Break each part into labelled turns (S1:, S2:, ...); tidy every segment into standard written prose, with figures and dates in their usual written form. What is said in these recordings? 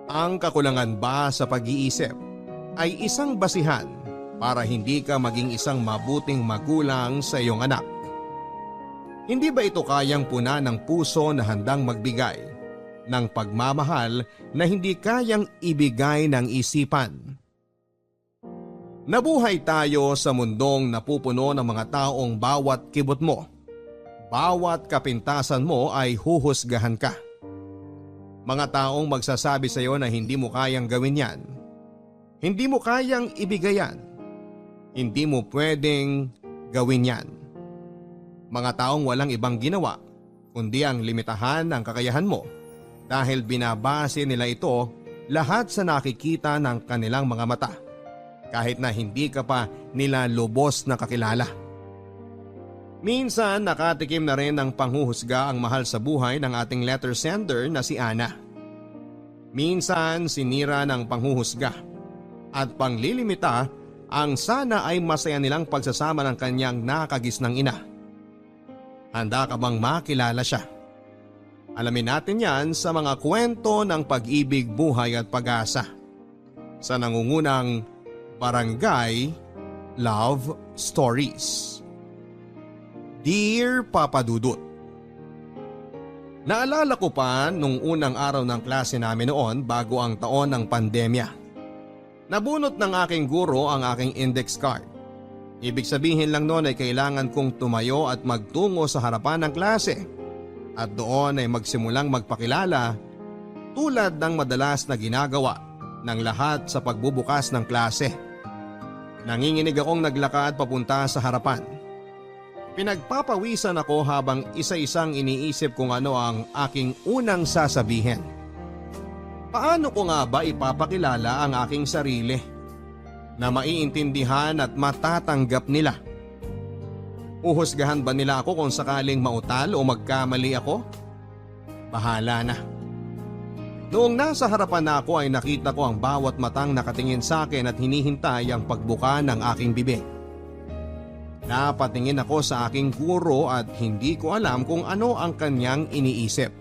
S1: Ang kakulangan ba sa pag-iisip ay isang basihan para hindi ka maging isang mabuting magulang sa iyong anak? Hindi ba ito kayang puna ng puso na handang magbigay ng pagmamahal na hindi kayang ibigay ng isipan? Nabuhay tayo sa mundong napupuno ng mga taong bawat kibot mo, bawat kapintasan mo ay huhusgahan ka. Mga taong magsasabi sa iyo na hindi mo kayang gawin yan. Hindi mo kayang ibigay yan. Hindi mo pwedeng gawin yan. Mga taong walang ibang ginawa kundi ang limitahan ang kakayahan mo dahil binabase nila ito lahat sa nakikita ng kanilang mga mata kahit na hindi ka pa nila lubos na kakilala. Minsan nakatikim na rin ng panghuhusga ang mahal sa buhay ng ating letter sender na si Ana. Minsan sinira ng panghuhusga at panglilimita ang sana ay masaya nilang pagsasama ng kanyang nakagisnang ina. Handa ka bang makilala siya? Alamin natin yan sa mga kwento ng pag-ibig, buhay at pag-asa sa nangungunang Barangay Love Stories. Dear Papa Dudut, naalala ko pa nung unang araw ng klase namin noon bago ang taon ng pandemya. Nabunot ng aking guro ang aking index card. Ibig sabihin lang noon ay kailangan kong tumayo at magtungo sa harapan ng klase at doon ay magsimulang magpakilala tulad ng madalas na ginagawa ng lahat sa pagbubukas ng klase. Nanginginig akong naglakad papunta sa harapan. Pinagpapawisan ako habang isa-isang iniisip kung ano ang aking unang sasabihin. Paano ko nga ba ipapakilala ang aking sarili na maiintindihan at matatanggap nila? Uhusgahan ba nila ako kung sakaling mautal o magkamali ako? Bahala na. Noong nasa harapan na ako ay nakita ko ang bawat matang nakatingin sa akin at hinihintay ang pagbuka ng aking bibig. Napatingin ako sa aking guro at hindi ko alam kung ano ang kanyang iniisip.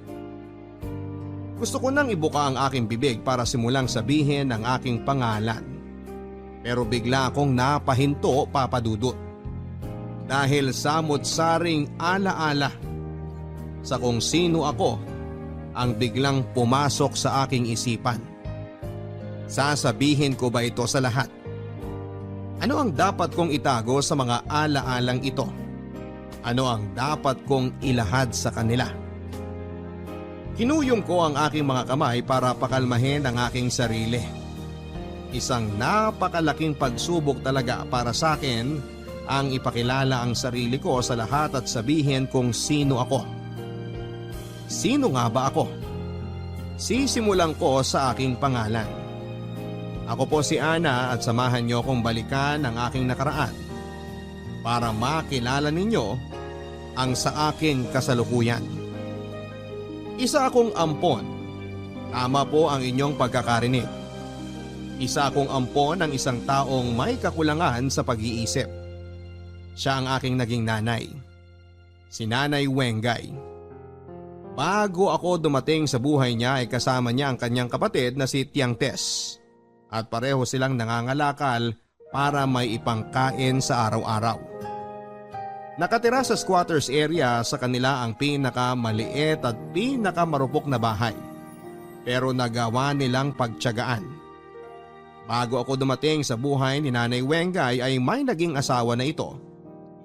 S1: Gusto ko nang ibuka ang aking bibig para simulang sabihin ang aking pangalan. Pero bigla akong napahinto, Papa Dudut. Dahil samot-saring alaala sa kung sino ako ang biglang pumasok sa aking isipan. Sasabihin ko ba ito sa lahat? Ano ang dapat kong itago sa mga alaalang ito? Ano ang dapat kong ilahad sa kanila? Kinuyom ko ang aking mga kamay para pakalmahin ang aking sarili. Isang napakalaking pagsubok talaga para sa akin ang ipakilala ang sarili ko sa lahat at sabihin kung sino ako. Sino nga ba ako? Sisimulan ko sa aking pangalan. Ako po si Ana at samahan niyo akong balikan ang aking nakaraan para makilala ninyo ang sa aking kasalukuyan. Isa akong ampon. Tama po ang inyong pagkakarinig. Isa akong ampon ng isang taong may kakulangan sa pag-iisip. Siya ang aking naging nanay. Si Nanay Wengay. Bago ako dumating sa buhay niya ay kasama niya ang kanyang kapatid na si Tiang Tess. At pareho silang nangangalakal para may ipangkain sa araw-araw. Nakatira sa squatters area sa kanila ang pinakamaliit at pinakamarupok na bahay. Pero nagawa nilang pagtiyagaan. Bago ako dumating sa buhay ni Nanay Wengay ay may naging asawa na ito.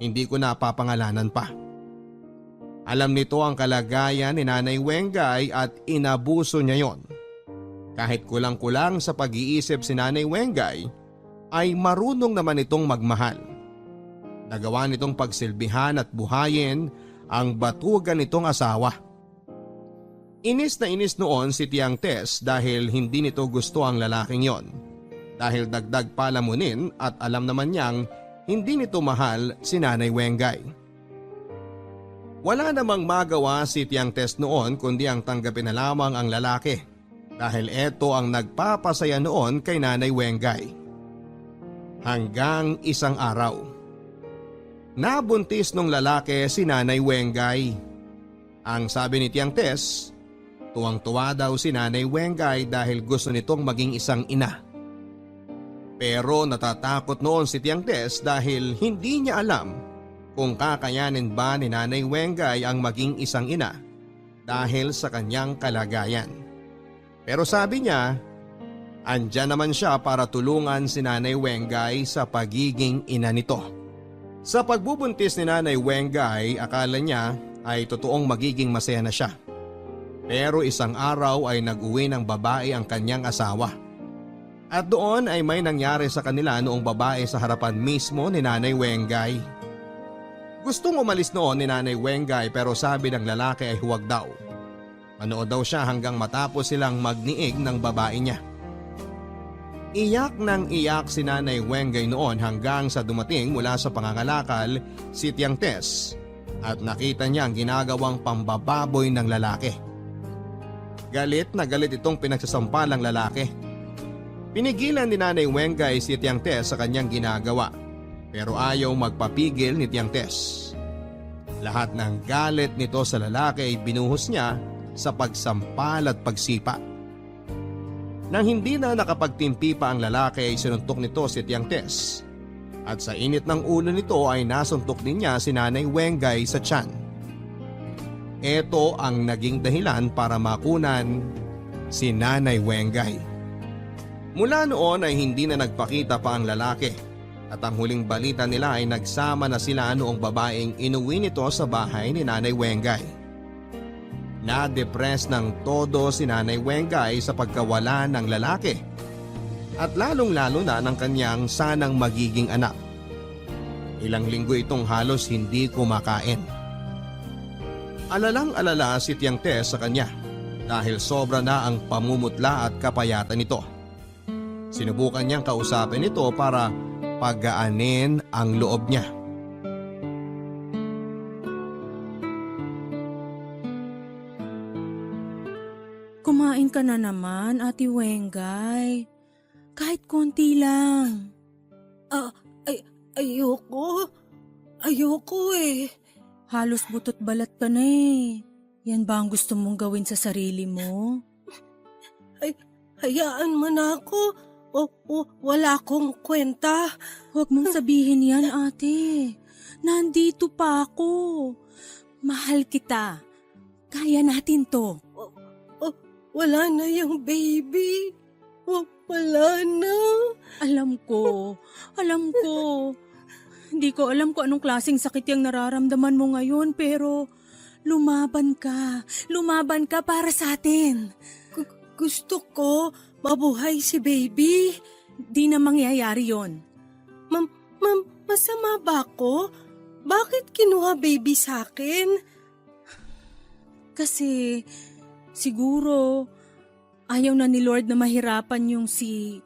S1: Hindi ko napapangalanan pa. Alam nito ang kalagayan ni Nanay Wengay at inabuso niya yon. Kahit kulang-kulang sa pag-iisip si Nanay Wengay, ay marunong naman itong magmahal. Nagawa nitong pagsilbihan at buhayin ang batugan nitong asawa. Inis na inis noon si Tiang Tess dahil hindi nito gusto ang lalaking yon. Dahil dagdag palamunin at alam naman niyang hindi nito mahal si Nanay Wengay. Wala namang magawa si Tiang Tess noon kundi ang tanggapin na lamang ang lalaki. Dahil eto ang nagpapasaya noon kay Nanay Wengay. Hanggang isang araw. Nabuntis nung lalaki si Nanay Wengay. Ang sabi ni Tiang Tess, Tuwang-tuwa daw si Nanay Wengay dahil gusto nitong maging isang ina. Pero natatakot noon si Tiang Tess dahil hindi niya alam kung kakayanin ba ni Nanay Wengay ang maging isang ina dahil sa kanyang kalagayan. Pero sabi niya, andyan naman siya para tulungan si Nanay Wengay sa pagiging ina nito. Sa pagbubuntis ni Nanay Wengay, akala niya ay totoong magiging masaya na siya. Pero isang araw ay nag-uwi ng babae ang kanyang asawa. At doon ay may nangyari sa kanila noong babae sa harapan mismo ni Nanay Wengay. Gustong umalis noon ni Nanay Wengay pero sabi ng lalaki ay huwag daw. Manood daw siya hanggang matapos silang magniig ng babae niya. Iyak nang iyak si Nanay Wengay noon hanggang sa dumating mula sa pangangalakal si Tiang Tess at nakita niya ang ginagawang pambababoy ng lalaki. Galit na galit itong pinagsasampalang lalaki. Pinigilan ni Nanay Wengay si Tiang Tess sa kanyang ginagawa pero ayaw magpapigil ni Tiang Tess. Lahat ng galit nito sa lalaki ay binuhos niya sa pagsampal at pagsipa. Nang hindi na nakapagtimpi pa ang lalaki ay sinuntok nito si Tiang Tess at sa init ng ulo nito ay nasuntok din niya si Nanay Wengay sa tiyan. Ito ang naging dahilan para makunan si Nanay Wengay. Mula noon ay hindi na nagpakita pa ang lalaki at ang huling balita nila ay nagsama na sila noong babaeng inuwi nito sa bahay ni Nanay Wengay. Na-depress ng todo si Nanay Wengay sa pagkawala ng lalaki at lalong-lalo na ng kanyang sanang magiging anak. Ilang linggo itong halos hindi kumakain. Alalang-alala si Tiang Tess sa kanya dahil sobra na ang pamumutla at kapayatan nito. Sinubukan niyang kausapin ito para pagaanin ang loob niya.
S2: Kumain ka na naman, Ate Wengay. Kahit konti lang.
S3: Ayoko. Ayoko eh.
S2: Halos butot balat ka na eh. Yan ba ang gusto mong gawin sa sarili mo?
S3: Hayaan mo na ako. Wala akong kwenta.
S2: Huwag mong sabihin yan, ate. Nandito pa ako. Mahal kita. Kaya natin to.
S3: Wala na yung baby. Wala na.
S2: Alam ko. Hindi ko alam kung anong klaseng sakit yung nararamdaman mo ngayon pero lumaban ka. Lumaban ka para sa atin.
S3: Gusto ko mabuhay si baby.
S2: Di na mangyayari yon.
S3: Masama ba ako? Bakit kinuha baby sa akin?
S2: Kasi siguro ayaw na ni Lord na mahirapan yung si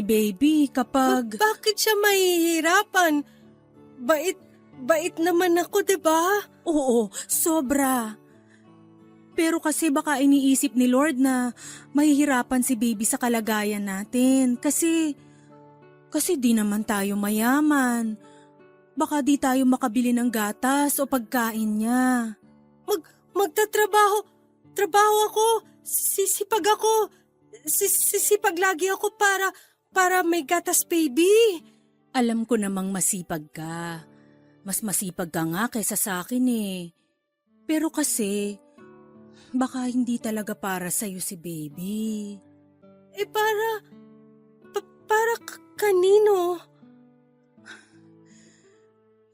S2: baby kapag...
S3: Bakit siya mahihirapan? Bait naman ako, diba?
S2: Oo, sobra. Pero kasi baka iniisip ni Lord na mahihirapan si baby sa kalagayan natin. Kasi di naman tayo mayaman. Baka di tayo makabili ng gatas o pagkain niya.
S3: Trabaho ako. Sisipag ako. Sisipag lagi ako para may gatas baby.
S2: Alam ko namang masipag ka. Mas masipag ka nga kaysa sa akin eh. Pero kasi, baka hindi talaga para sa'yo si baby.
S3: Para kanino?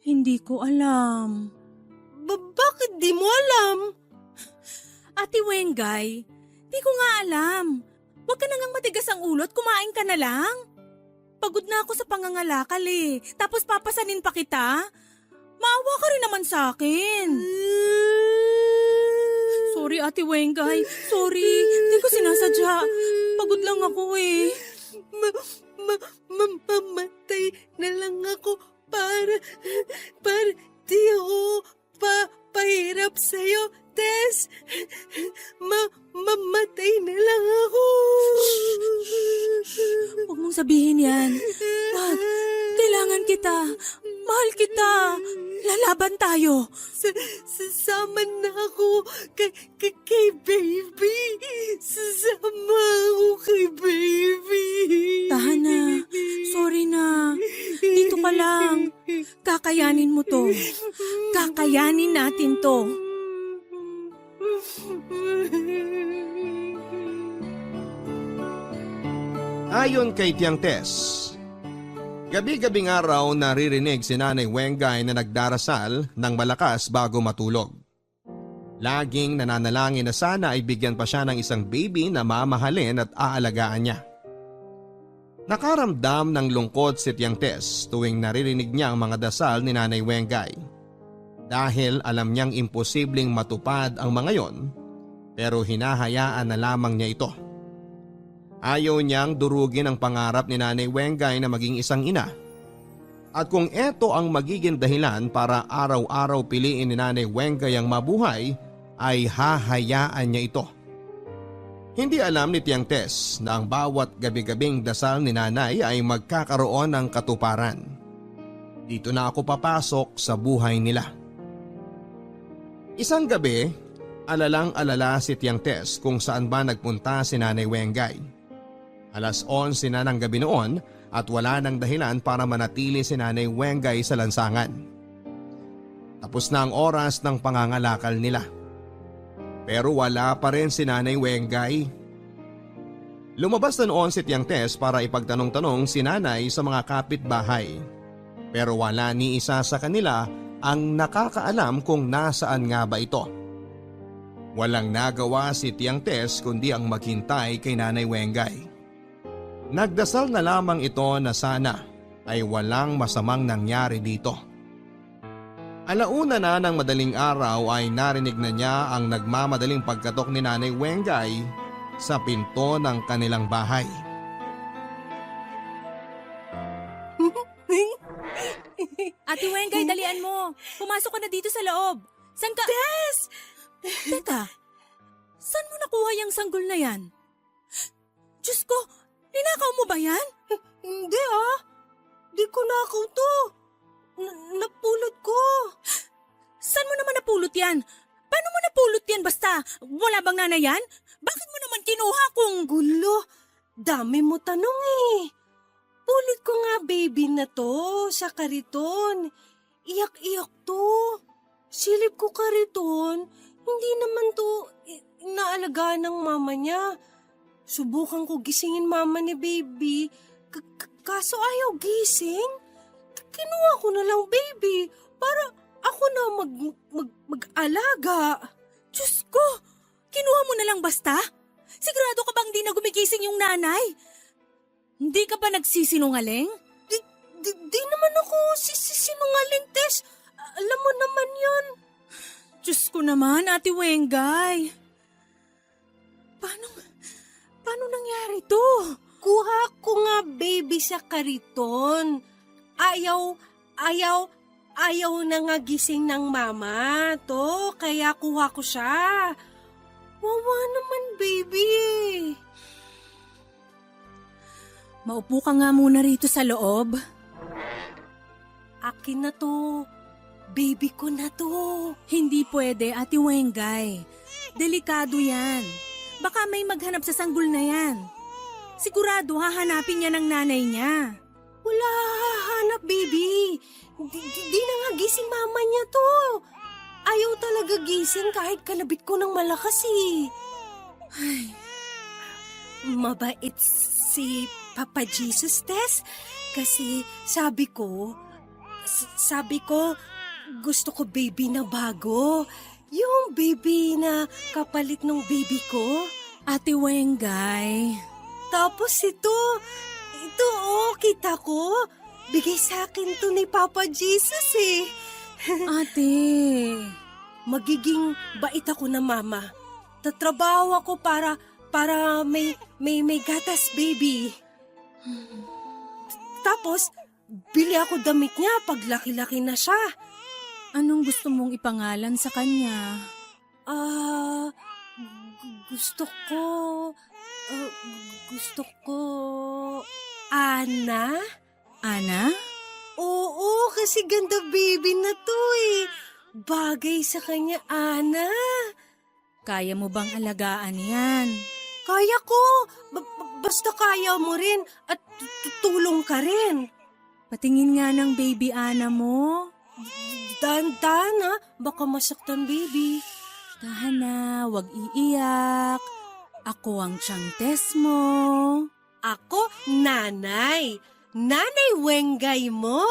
S2: Hindi ko alam.
S3: Bakit di mo alam?
S2: Ate Wengay, di ko nga alam. Huwag ka na ngang matigas ang ulot, kumain ka na lang. Pagod na ako sa pangangalakal eh. Tapos papasanin pa kita? Maawa ka rin naman sa akin. Sorry Ate Wengay, sorry. Di ko sinasadya. Pagod lang ako eh.
S3: Mamatay na lang ako para di ako pahirap sa'yo, Tess. Mamatay na lang ako.
S2: Huwag mong sabihin yan. Wag, kailangan kita. Mahal kita. Lalaban tayo.
S3: Sasama na ako kay baby. Sasama ako kay baby.
S2: Tahan na. Sorry na. Dito ka lang. Kakayanin mo to. Kakayanin natin to.
S1: Ayon kay Tiang Tess, gabi-gabing araw naririnig si Nanay Wengay na nagdarasal ng malakas bago matulog. Laging nananalangin na sana ay bigyan pa siya ng isang baby na mamahalin at aalagaan niya. Nakaramdam ng lungkot si Tiang Tess tuwing naririnig niya ang mga dasal ni Nanay Wengay. Dahil alam niyang imposibleng matupad ang mga yon, pero hinahayaan na lamang niya ito. Ayaw niyang durugin ang pangarap ni Nanay Wengay na maging isang ina. At kung eto ang magiging dahilan para araw-araw piliin ni Nanay Wengay ang mabuhay, ay hahayaan niya ito. Hindi alam ni Tiang Tess na ang bawat gabi-gabing dasal ni Nanay ay magkakaroon ng katuparan. Dito na ako papasok sa buhay nila. Isang gabi, alalang-alala si Tiang Tess kung saan ba nagpunta si Nanay Wengay. 11:00 na ng gabi noon at wala nang dahilan para manatili si Nanay Wengay sa lansangan. Tapos na ang oras ng pangangalakal nila. Pero wala pa rin si Nanay Wengay. Lumabas na noon si Tiang Tess para ipagtanong-tanong si Nanay sa mga kapitbahay. Pero wala ni isa sa kanila ang nakakaalam kung nasaan nga ba ito. Walang nagawa si Tiang Tess kundi ang maghintay kay Nanay Wengay. Nagdasal na lamang ito na sana ay walang masamang nangyari dito. Alauna na ng madaling araw ay narinig na niya ang nagmamadaling pagkatok ni Nanay Wengay sa pinto ng kanilang bahay.
S2: Ate Wengay, dalian mo. Pumasok ka na dito sa loob. San ka?
S3: Tess!
S2: Teka, saan mo nakuha yung sanggol na yan? Diyos ko, ninakaw mo ba yan?
S3: Hindi Di ko nakaw to. Napulot ko.
S2: Saan mo naman napulot yan? Paano mo napulot yan basta? Wala bang nanay yan? Bakit mo naman kinuha kung...
S3: Gulo, dami mo tanong eh. Pulot ko nga baby na to sa kariton. Iyak-iyak to. Silip ko kariton, hindi naman to inaalagaan ng mama niya. Subukan ko gisingin mama ni baby, kaso ayaw gising. Kinuha ko na lang baby para ako na mag-alaga.
S2: Diyos ko, kinuha mo na lang basta? Sigurado ka bang di na gumigising yung nanay? Hindi ka ba nagsisinungaling?
S3: Di naman ako sinungaling, Tess. Alam mo naman yan.
S2: Diyos ko naman, Ate Wengay. Paano nangyari to?
S3: Kuha ko nga baby sa kariton. Ayaw na nga gising ng mama to, kaya kuha ko siya. Wawa naman baby.
S2: Maupo ka nga muna rito sa loob.
S3: Akin na to. Baby ko na to.
S2: Hindi pwede, Ate Wengay. Delikado yan. Baka may maghanap sa sanggol na yan. Sigurado hahanapin niya ng nanay niya.
S3: Wala hahanap, baby. Di na nga gising mama niya to. Ayaw talaga gising kahit kalabit ko ng malakas eh.
S2: Ay,
S3: mabait si Papa Jesus, Tess. Kasi sabi ko, gusto ko baby na bago. Yung baby na kapalit ng baby ko.
S2: Ate Wengay.
S3: Tapos ito kita ko. Bigay sa akin to ni Papa Jesus eh.
S2: Ate.
S3: Magiging bait ako na mama. Tatrabaho ako para may gatas baby. Tapos, bili ako damit niya pag laki-laki na siya.
S2: Anong gusto mong ipangalan sa kanya?
S3: Gusto ko... Ana?
S2: Ana?
S3: Oo, kasi ganda baby na to eh. Bagay sa kanya, Ana.
S2: Kaya mo bang alagaan yan?
S3: Kaya ko. Basta kaya mo rin at tulong ka rin.
S2: Patingin nga ng baby Ana mo.
S3: Dahan-dahan ha, baka masaktan baby.
S2: Tahan na, wag iiyak. Ako ang tiyangtes mo.
S3: Ako, nanay. Nanay Wengay mo.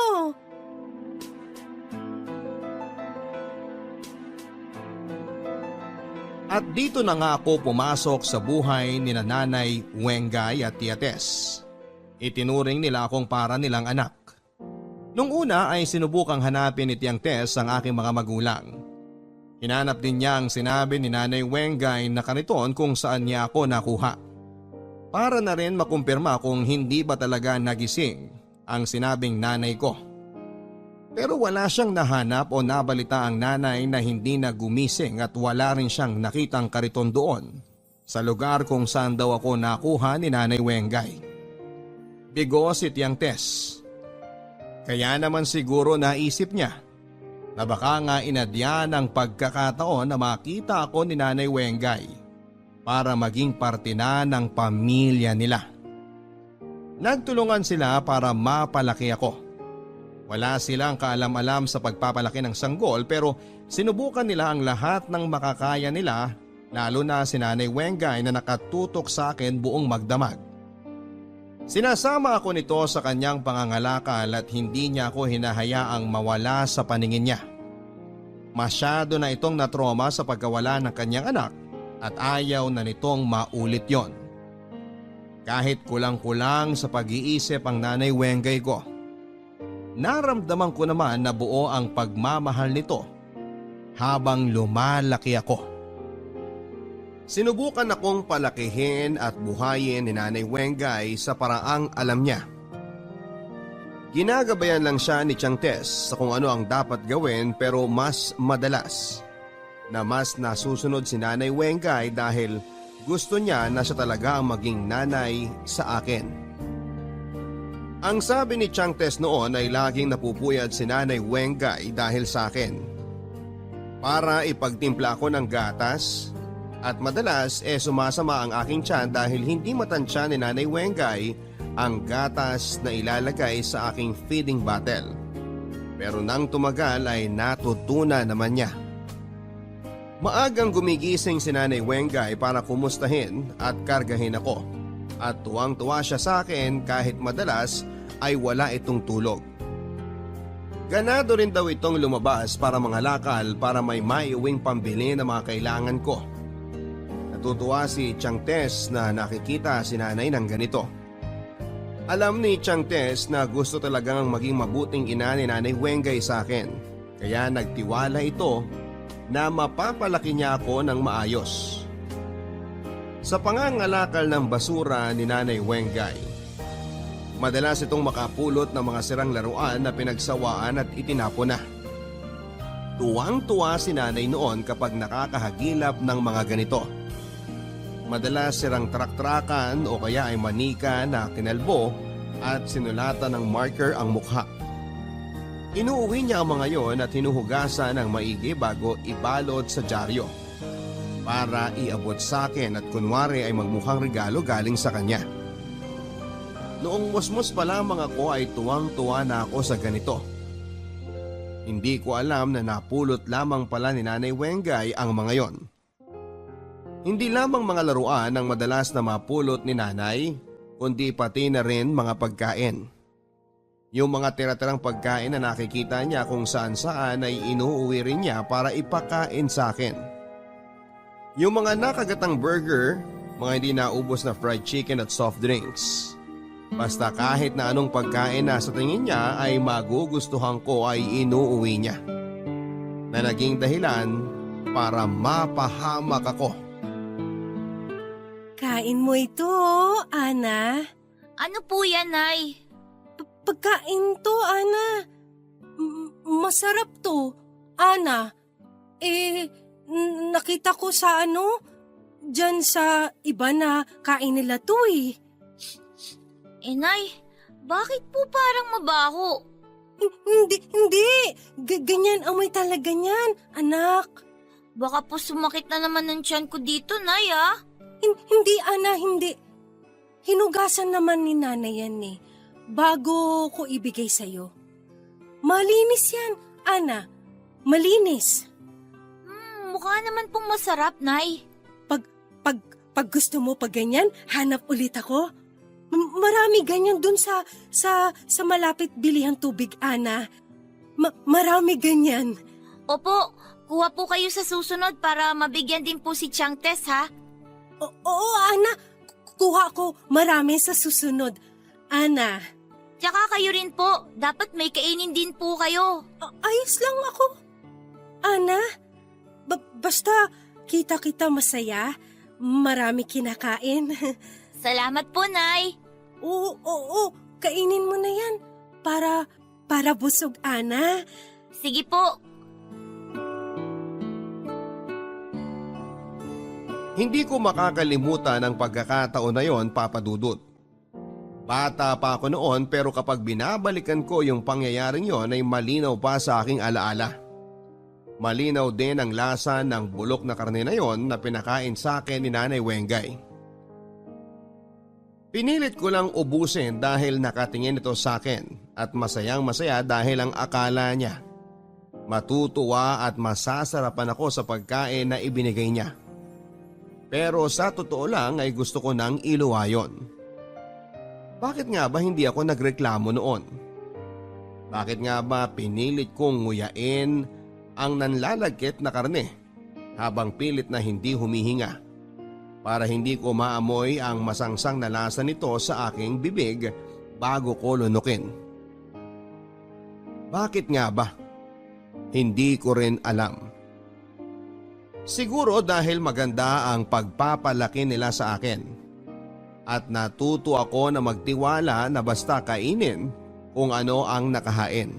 S1: At dito na nga ako pumasok sa buhay ni Nanay Wengay at Tia Tess. Itinuring nila akong para nilang anak. Nung una ay sinubukang hanapin ni Tiang Tess ang aking mga magulang. Hinanap din niya ang sinabi ni Nanay Wengay na kaniton kung saan niya ako nakuha. Para na rin makumpirma kung hindi ba talaga nagising ang sinabing nanay ko. Pero wala siyang nahanap o nabalita ang nanay na hindi na gumising at wala rin siyang nakitang kariton doon sa lugar kung saan daw ako nakuha ni Nanay Wengay. Bigo si Tiang Tess. Kaya naman siguro naisip niya na baka nga inadya ng pagkakataon na makita ako ni Nanay Wengay para maging parte na ng pamilya nila. Nagtulungan sila para mapalaki ako. Wala silang kaalam-alam sa pagpapalaki ng sanggol pero sinubukan nila ang lahat ng makakaya nila, lalo na si Nanay Wengay na nakatutok sa akin buong magdamag. Sinasama ako nito sa kanyang pangangalakal at hindi niya ako hinahayaang mawala sa paningin niya. Masyado na itong natroma sa pagkawala ng kanyang anak at ayaw na nitong maulit yon. Kahit kulang-kulang sa pag-iisip ang Nanay Wengay ko, naramdaman ko naman na buo ang pagmamahal nito habang lumalaki ako. Sinubukan akong palakihin at buhayin ni Nanay Wengay sa paraang alam niya. Ginagabayan lang siya ni Tiang Tess sa kung ano ang dapat gawin pero mas madalas na mas nasusunod si Nanay Wengay dahil gusto niya na siya talaga ang maging nanay sa akin. Ang sabi ni Tiang Tess noon ay laging napupuyat si Nanay Wengay dahil sa akin. Para ipagtimpla ako ng gatas at madalas sumasama ang aking tiyan dahil hindi matansya ni Nanay Wengay ang gatas na ilalagay sa aking feeding bottle. Pero nang tumagal ay natutunan naman niya. Maagang gumigising si Nanay Wengay para kumustahin at kargahin ako. At tuwang-tuwa siya sa akin kahit madalas ay wala itong tulog. Ganado rin daw itong lumabas para mangalakal para may maiuwing pambili na mga kailangan ko. Natutuwa si Tiang Tess na nakikita si nanay ng ganito. Alam ni Tiang Tess na gusto talagang maging mabuting ina ni Nanay Wengay sa akin. Kaya nagtiwala ito na mapapalaki niya ako ng maayos. Sa pangangalakal ng basura ni Nanay Wengay, madalas itong makapulot ng mga sirang laruan na pinagsawaan at itinapon na. Tuwang-tuwa si nanay noon kapag nakakahagilap ng mga ganito. Madalas sirang trak-trakan o kaya ay manika na kinalbo at sinulatan ng marker ang mukha. Inuuwi niya ang mga yon at hinuhugasan ng maigi bago ibalot sa dyaryo para iabot sa akin at kunwari ay magmukhang regalo galing sa kanya. Noong musmus pa lamang ako ay tuwang-tuwa na ako sa ganito. Hindi ko alam na napulot lamang pala ni Nanay Wengay ang mga yon. Hindi lamang mga laruan ang madalas na mapulot ni nanay, kundi pati na rin mga pagkain. Yung mga tira-tirang pagkain na nakikita niya kung saan-saan ay inuuwi rin niya para ipakain sa akin. Yung mga nakagatang burger, mga hindi naubos na fried chicken at soft drinks. Basta kahit na anong pagkain na sa tingin niya ay magugustuhan ko ay inuuwi niya. Na naging dahilan para mapahamak ako.
S3: Kain mo ito, Ana.
S4: Ano po yan, Nay?
S3: Pagkain to, Ana. Masarap to, Ana. Nakita ko sa dyan sa iba na kain nila to eh.
S4: Nay, bakit po parang mabaho?
S3: Hindi. Ganyan amoy talaga niyan, anak.
S4: Baka po sumakit na naman ang tiyan ko dito, Nay, ah.
S3: Hindi, Ana, hindi. Hinugasan naman ni nanay yan eh, bago ko ibigay sa'yo. Malinis yan, Ana. Malinis.
S4: Mukha naman pong masarap, Nay.
S3: Pag gusto mo pag ganyan, hanap ulit ako. Marami ganyan dun sa malapit bilihang tubig, Ana. Marami ganyan.
S4: Opo, kuha po kayo sa susunod para mabigyan din po si Chang Tess, ha?
S3: Oo, Ana. Kuha ko marami sa susunod. Ana,
S4: Tsaka kayo rin po, dapat may kainin din po kayo.
S3: ayos lang ako. Ana, basta kita masaya, marami kinakain.
S4: Salamat po, Nay.
S3: Oo, kainin mo na yan. Para busog, Ana.
S4: Sige po.
S1: Hindi ko makakalimutan ang pagkakataon na yon, Papa Dudut. Bata pa ako noon pero kapag binabalikan ko yung pangyayaring yon ay malinaw pa sa aking alaala. Malinaw din ang lasa ng bulok na karne na yon na pinakain sa akin ni Nanay Wengay. Pinilit ko lang ubusin dahil nakatingin ito sa akin at masayang masaya dahil ang akala niya. Matutuwa at masasarapan ako sa pagkain na ibinigay niya. Pero sa totoo lang ay gusto ko nang iluwa yon. Bakit nga ba hindi ako nagreklamo noon? Bakit nga ba pinilit kong nguyain ang nanlalagkit na karne habang pilit na hindi humihinga para hindi ko maamoy ang masangsang na lasa nito sa aking bibig bago ko lunukin? Bakit nga ba? Hindi ko rin alam. Siguro dahil maganda ang pagpapalaki nila sa akin at natuto ako na magtiwala na basta kainin kung ano ang nakahain.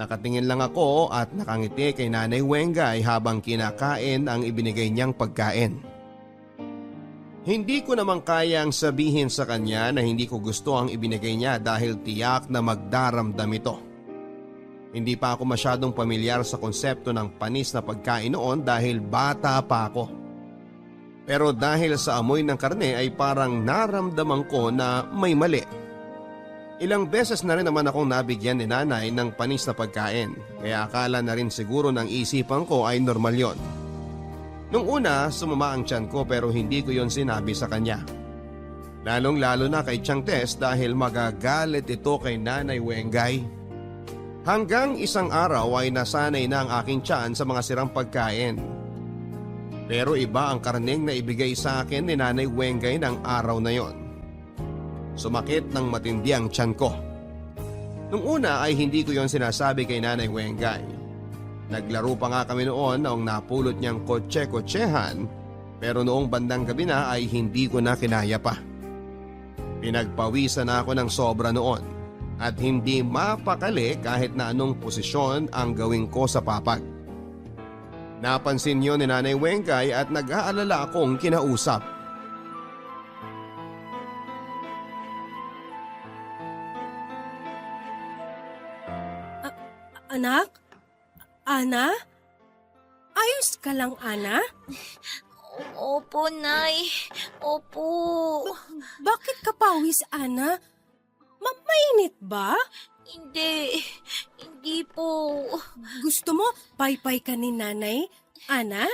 S1: Nakatingin lang ako at nakangiti kay Nanay Wengay habang kinakain ang ibinigay niyang pagkain. Hindi ko naman kayang sabihin sa kanya na hindi ko gusto ang ibinigay niya dahil tiyak na magdaramdam ito. Hindi pa ako masyadong pamilyar sa konsepto ng panis na pagkain noon dahil bata pa ako. Pero dahil sa amoy ng karne ay parang naramdaman ko na may mali. Ilang beses na rin naman akong nabigyan ni Nanay ng panis na pagkain kaya akala na rin siguro ng isipan ko ay normal yon. Nung una sumama ang tiyan ko pero hindi ko yon sinabi sa kanya. Lalong lalo na kay Chang Tess dahil magagalit ito kay Nanay Wengay. Hanggang isang araw ay nasanay na ang aking tiyan sa mga sirang pagkain. Pero iba ang karneng na ibigay sa akin ni Nanay Wengay ng araw na yon. Sumakit ng matindi ang tiyan ko. Nung una ay hindi ko yon sinasabi kay Nanay Wengay. Naglaro pa nga kami noon noong napulot niyang kotse-kotsehan pero noong bandang gabi na ay hindi ko na kinaya pa. Pinagpawisan na ako ng sobra noon. At hindi mapakali kahit na anong posisyon ang gawin ko sa papag. Napansin yun ni Nanay Wengay at nag-aalala akong kinausap.
S3: Anak? Ana? Ayos ka lang, Ana?
S4: Opo, Nay. Opo.
S3: Bakit ka pawis, Ana? Mainit ba?
S4: Hindi po.
S3: Gusto mo paypay ka ni Nanay, Ana?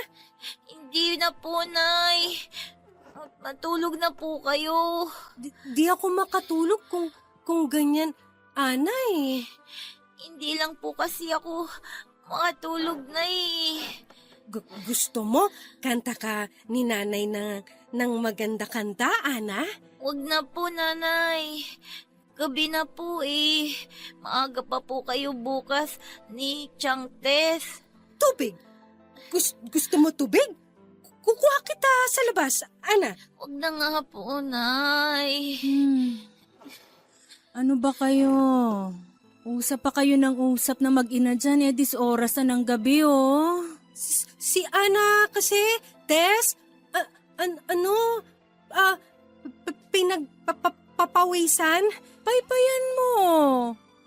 S4: Hindi na po, Nay. Matulog na po kayo.
S3: Di ako makatulog kung ganyan, Ana eh.
S4: Hindi lang po kasi ako makatulog, Nay.
S3: Gusto mo kanta ka ni Nanay ng maganda kanta, Ana?
S4: Wag na po, Nanay. Gabi na po eh. Maaga pa po kayo bukas ni Chang Tess.
S3: Tubig? Gusto mo tubig? Kukuha kita sa labas, Ana.
S4: Wag na nga po, Nay.
S2: Ano ba kayo? Usap pa kayo ng usap na mag-ina dyan, dis oras na ng gabi, oh.
S3: Si Ana kasi, Tess, pinagpapawisan?
S2: Paypayan mo.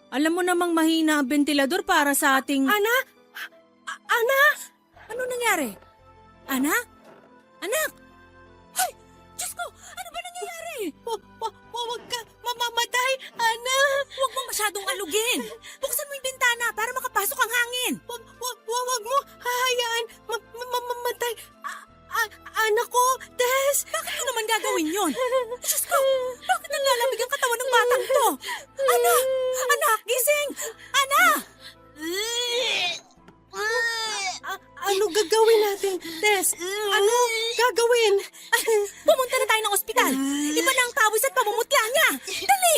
S2: Alam mo namang mahina ang ventilador para sa ating...
S3: Anak? Anak?
S2: Ano nangyari? Anak? Anak? Ay! Diyos ko! Ano ba nangyayari?
S3: Huwag ka mamamatay, anak!
S2: Huwag mo masyadong alugin. Buksan mo yung bintana para makapasok ang hangin.
S3: Huwag mo hahayaan mamamatay. Anak ko, Tess!
S2: Bakit mo naman gagawin yon? Diyos ko! Bakit naglalamig ang katawan ng batang to? Anak! Anak! Gising! Anak!
S3: Ano gagawin natin, Tess? Ano gagawin?
S2: Pumunta na tayo ng ospital. Iba na ang pawis at pamumutya niya. Dali!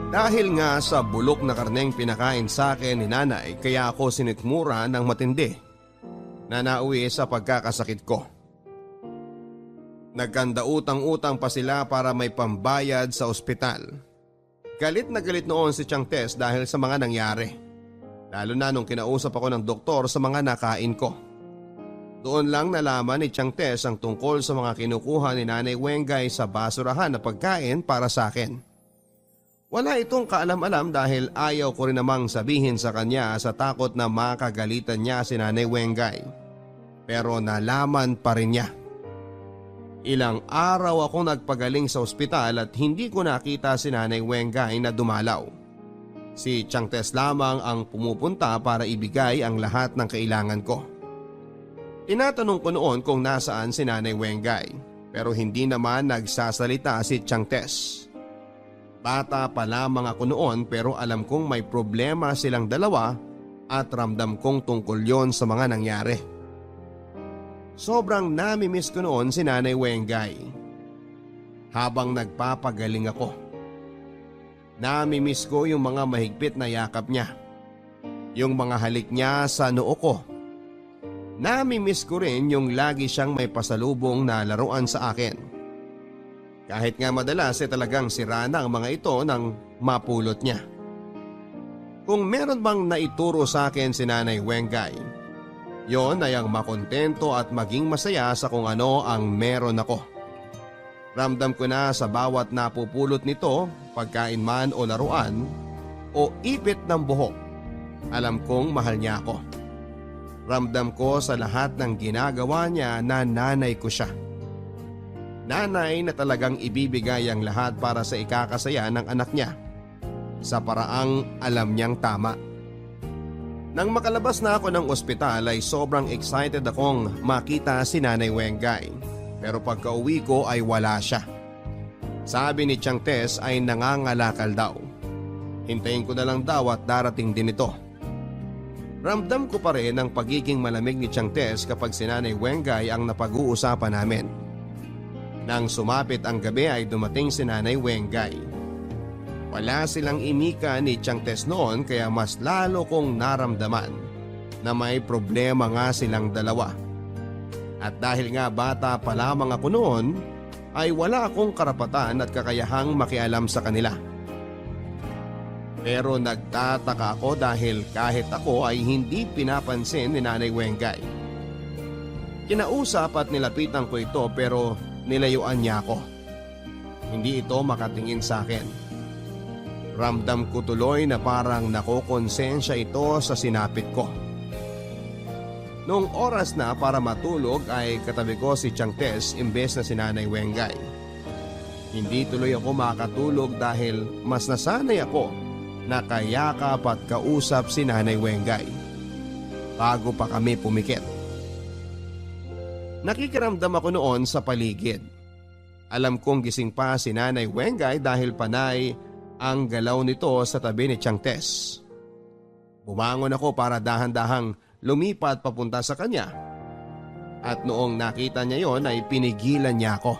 S1: Dahil nga sa bulok na karneng pinakain sa akin ni nanay, kaya ako sinitmura ng matindi na nauwi sa pagkakasakit ko. Nagkanda utang-utang pa sila para may pambayad sa ospital. Galit na galit noon si Chang Tess dahil sa mga nangyari. Lalo na nung kinausap ako ng doktor sa mga nakain ko. Doon lang nalaman ni Chang Tess ang tungkol sa mga kinukuha ni Nanay Wengay sa basurahan na pagkain para sa akin. Wala itong kaalam-alam dahil ayaw ko rin namang sabihin sa kanya sa takot na makagalitan niya si Nanay Wengay. Pero nalaman pa rin niya. Ilang araw ako nagpagaling sa ospital at hindi ko nakita si Nanay Wengay na dumalaw. Si Chang Tess lamang ang pumupunta para ibigay ang lahat ng kailangan ko. Tinatanong ko noon kung nasaan si Nanay Wengay pero hindi naman nagsasalita si Chang Tess. Bata pa lamang ako noon pero alam kong may problema silang dalawa at ramdam kong tungkol yon sa mga nangyari. Sobrang namimiss ko noon si Nanay Wengay. Habang nagpapagaling ako, namimiss ko yung mga mahigpit na yakap niya. Yung mga halik niya sa noo ko. Namimiss ko rin yung lagi siyang may pasalubong na laruan sa akin. Kahit nga madalas talagang sira na ang mga ito nang mapulot niya. Kung meron bang naituro sa akin si Nanay Wengay, yon ay ang makontento at maging masaya sa kung ano ang meron ako. Ramdam ko na sa bawat napupulot nito, pagkain man o laruan, o ipit ng buhok. Alam kong mahal niya ako. Ramdam ko sa lahat ng ginagawa niya na nanay ko siya. Nanay na talagang ibibigay ang lahat para sa ikakasaya ng anak niya sa paraang alam niyang tama. Nang makalabas na ako ng ospital ay sobrang excited akong makita si Nanay Wengay pero pagka-uwi ko ay wala siya. Sabi ni Chang Tess ay nangangalakal daw. Hintayin ko na lang daw at darating din ito. Ramdam ko pa rin ang pagiging malamig ni Chang Tess kapag si Nanay Wengay ang napag-uusapan namin. Nang sumapit ang gabi ay dumating si Nanay Wengay. Wala silang imika ni Chang Tess noon kaya mas lalo kong naramdaman na may problema nga silang dalawa. At dahil nga bata pa lamang ako noon ay wala akong karapatan at kakayahang makialam sa kanila. Pero nagtataka ako dahil kahit ako ay hindi pinapansin ni Nanay Wengay. Kinausap at nilapitan ko ito pero nilayuan niya ako. Hindi ito makatingin sa akin. Ramdam ko tuloy na parang nakokonsensya ito sa sinapit ko. Noong oras na para matulog ay katabi ko si Chang Tess imbes na si Nanay Wengay. Hindi tuloy ako makatulog dahil mas nasanay ako na kayakap at kausap si Nanay Wengay bago pa kami pumikit. Nakikiramdam ako noon sa paligid. Alam kong gising pa si Nanay Wengay dahil panay ang galaw nito sa tabi ni Chang Tess. Bumangon ako para dahan-dahang lumipat papunta sa kanya. At noong nakita niya yon ay pinigilan niya ako.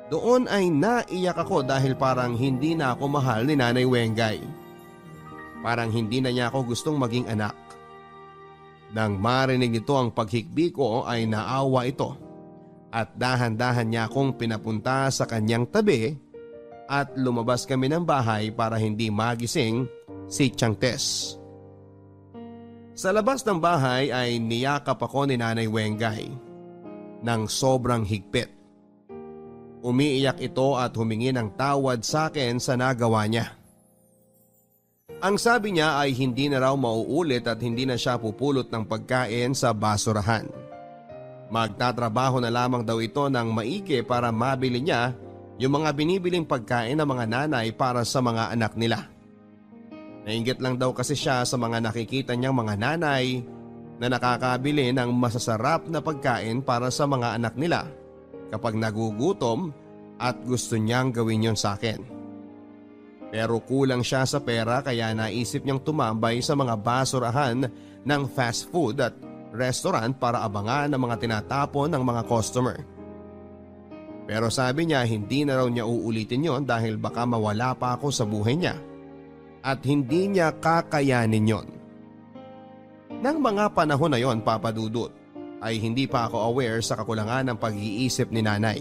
S1: Doon ay naiyak ako dahil parang hindi na ako mahal ni Nanay Wengay. Parang hindi na niya ako gustong maging anak. Nang marinig nito ang paghikbi ko ay naawa ito at dahan-dahan niya akong pinapunta sa kanyang tabi at lumabas kami ng bahay para hindi magising si Chang Tess. Sa labas ng bahay ay niyakap ako ni Nanay Wengay ng sobrang higpit. Umiiyak ito at humingi ng tawad sa akin sa nagawa niya. Ang sabi niya ay hindi na raw mauulit at hindi na siya pupulot ng pagkain sa basurahan. Magtatrabaho na lamang daw ito ng maigi para mabili niya yung mga binibiling pagkain ng mga nanay para sa mga anak nila. Nainggit lang daw kasi siya sa mga nakikita niyang mga nanay na nakakabili ng masasarap na pagkain para sa mga anak nila kapag nagugutom at gusto niyang gawin yon sa akin. Pero kulang siya sa pera kaya naisip niyang tumambay sa mga basurahan ng fast food at restaurant para abangan ang mga tinatapon ng mga customer. Pero sabi niya hindi na raw niya uulitin yon dahil baka mawala pa ako sa buhay niya at hindi niya kakayanin yon. Nang mga panahon na yon, Papa Dudut, ay hindi pa ako aware sa kakulangan ng pag-iisip ni nanay.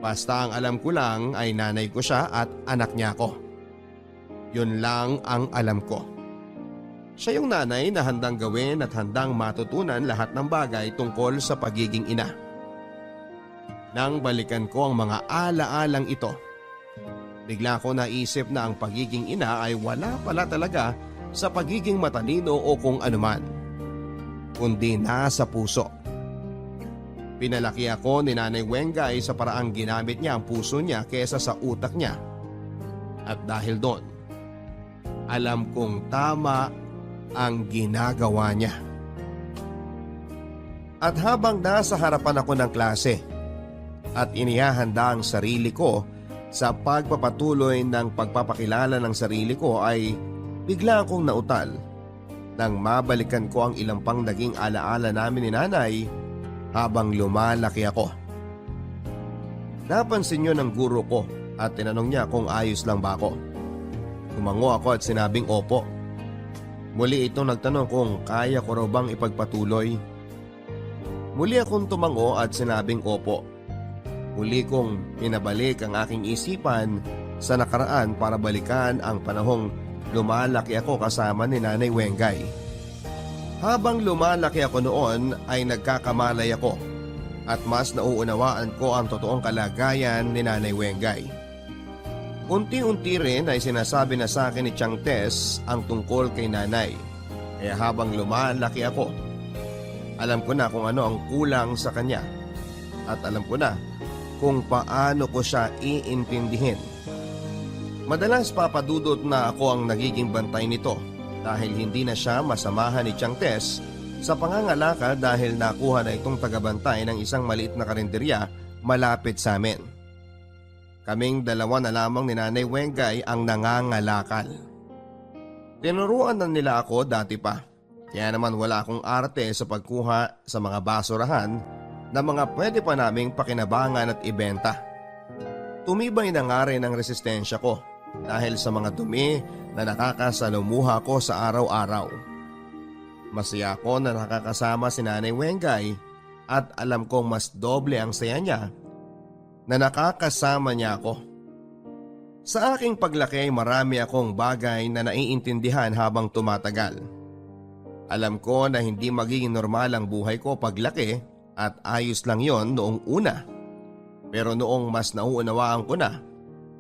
S1: Basta ang alam ko lang ay nanay ko siya at anak niya ako. Yun lang ang alam ko. Siya yung nanay na handang gawin at handang matutunan lahat ng bagay tungkol sa pagiging ina. Nang balikan ko ang mga alaalang ito, bigla ko naisip na ang pagiging ina ay wala pala talaga sa pagiging matalino o kung anuman, kundi nasa puso. Pinalaki ako ni Nanay Wengay sa paraang ginamit niya ang puso niya kesa sa utak niya. At dahil doon, alam kong tama ang ginagawa niya. At habang nasa harapan ako ng klase at inihahanda ang sarili ko sa pagpapatuloy ng pagpapakilala ng sarili ko ay bigla akong nautal nang mabalikan ko ang ilang pang naging alaala namin ni nanay habang lumalaki ako. Napansin niyo ng guro ko at tinanong niya kung ayos lang ba ako. Tumango ako at sinabing opo. Muli itong nagtanong kung kaya ko raw bang ipagpatuloy. Muli akong tumango at sinabing opo. Muli kong pinabalik ang aking isipan sa nakaraan para balikan ang panahong lumalaki ako kasama ni Nanay Wengay. Habang lumalaki ako noon ay nagkakamalay ako at mas nauunawaan ko ang totoong kalagayan ni Nanay Wengay. Unti-unti rin ay sinasabi na sa akin ni Tiang Tess ang tungkol kay nanay. Kaya habang lumalaki ako, alam ko na kung ano ang kulang sa kanya at alam ko na kung paano ko siya iintindihin. Madalas papadudot na ako ang nagiging bantay nito dahil hindi na siya masamahan ni Tiang Tess sa pangangalakal dahil nakuha na itong tagabantay ng isang maliit na karinderya malapit sa amin. Kaming dalawa na lamang ni Nanay Wengay ang nangangalakal. Tinuruan na nila ako dati pa, kaya naman wala akong arte sa pagkuha sa mga basurahan na mga pwede pa naming pakinabangan at ibenta. Tumibay na nga rin ang resistensya ko dahil sa mga dumi na nakakasalumuha ko sa araw-araw. Masaya ako na nakakasama si Nanay Wengay at alam kong mas doble ang saya niya na nakakasama niya ako. Sa aking paglaki ay marami akong bagay na naiintindihan habang tumatagal. Alam ko na hindi magiging normal ang buhay ko paglaki at ayos lang yon noong una. Pero noong mas nauunawaan ko na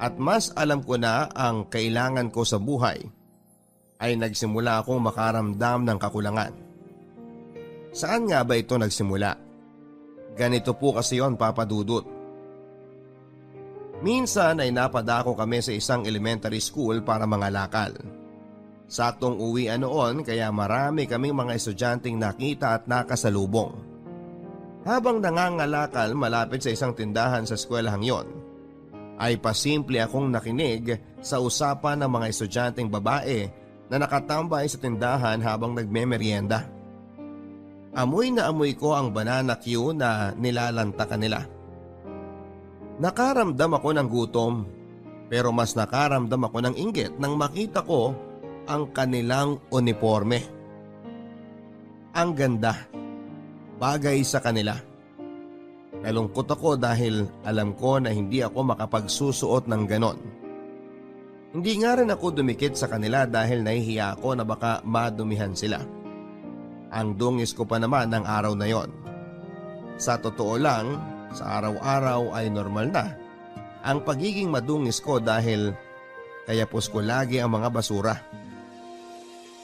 S1: at mas alam ko na ang kailangan ko sa buhay, ay nagsimula akong makaramdam ng kakulangan. Saan nga ba ito nagsimula? Ganito po kasi yon, Papa Dudut. Minsan ay napadako kami sa isang elementary school para mangalakal. Saktong uwian noon kaya marami kaming mga estudyanteng nakita at nakasalubong. Habang nangangalakal malapit sa isang tindahan sa eskwelahang yon, ay pasimple akong nakinig sa usapan ng mga estudyanteng babae na nakatambay sa tindahan habang nagmemeryenda. Amoy na amoy ko ang banana Q na nilalantakan nila. Nakaramdam ako ng gutom, pero mas nakaramdam ako ng inggit nang makita ko ang kanilang uniforme. Ang ganda, bagay sa kanila. Nalungkot ako dahil alam ko na hindi ako makapagsusuot ng ganon. Hindi nga rin ako dumikit sa kanila dahil nahihiya ako na baka madumihan sila. Ang dungis ko pa naman ng araw na yon. Sa totoo lang Sa araw-araw ay normal na ang pagiging madungis ko dahil kayapos ko lagi ang mga basura.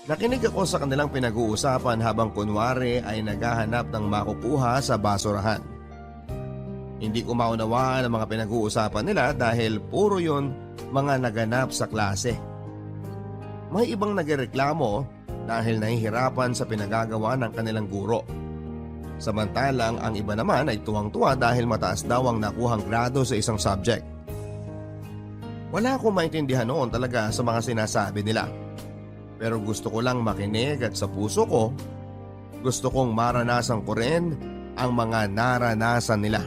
S1: Nakinig ako sa kanilang pinag-uusapan habang kunwari ay naghahanap ng makukuha sa basurahan. Hindi ko maunawaan ang mga pinag-uusapan nila dahil puro yon mga naganap sa klase. May ibang nagreklamo dahil nahihirapan sa pinagagawa ng kanilang guro. Samantalang ang iba naman ay tuwang-tuwa dahil mataas daw ang nakuhang grado sa isang subject. Wala akong maintindihan noon talaga sa mga sinasabi nila. Pero gusto ko lang makinig at sa puso ko, gusto kong maranasan ko rin ang mga naranasan nila.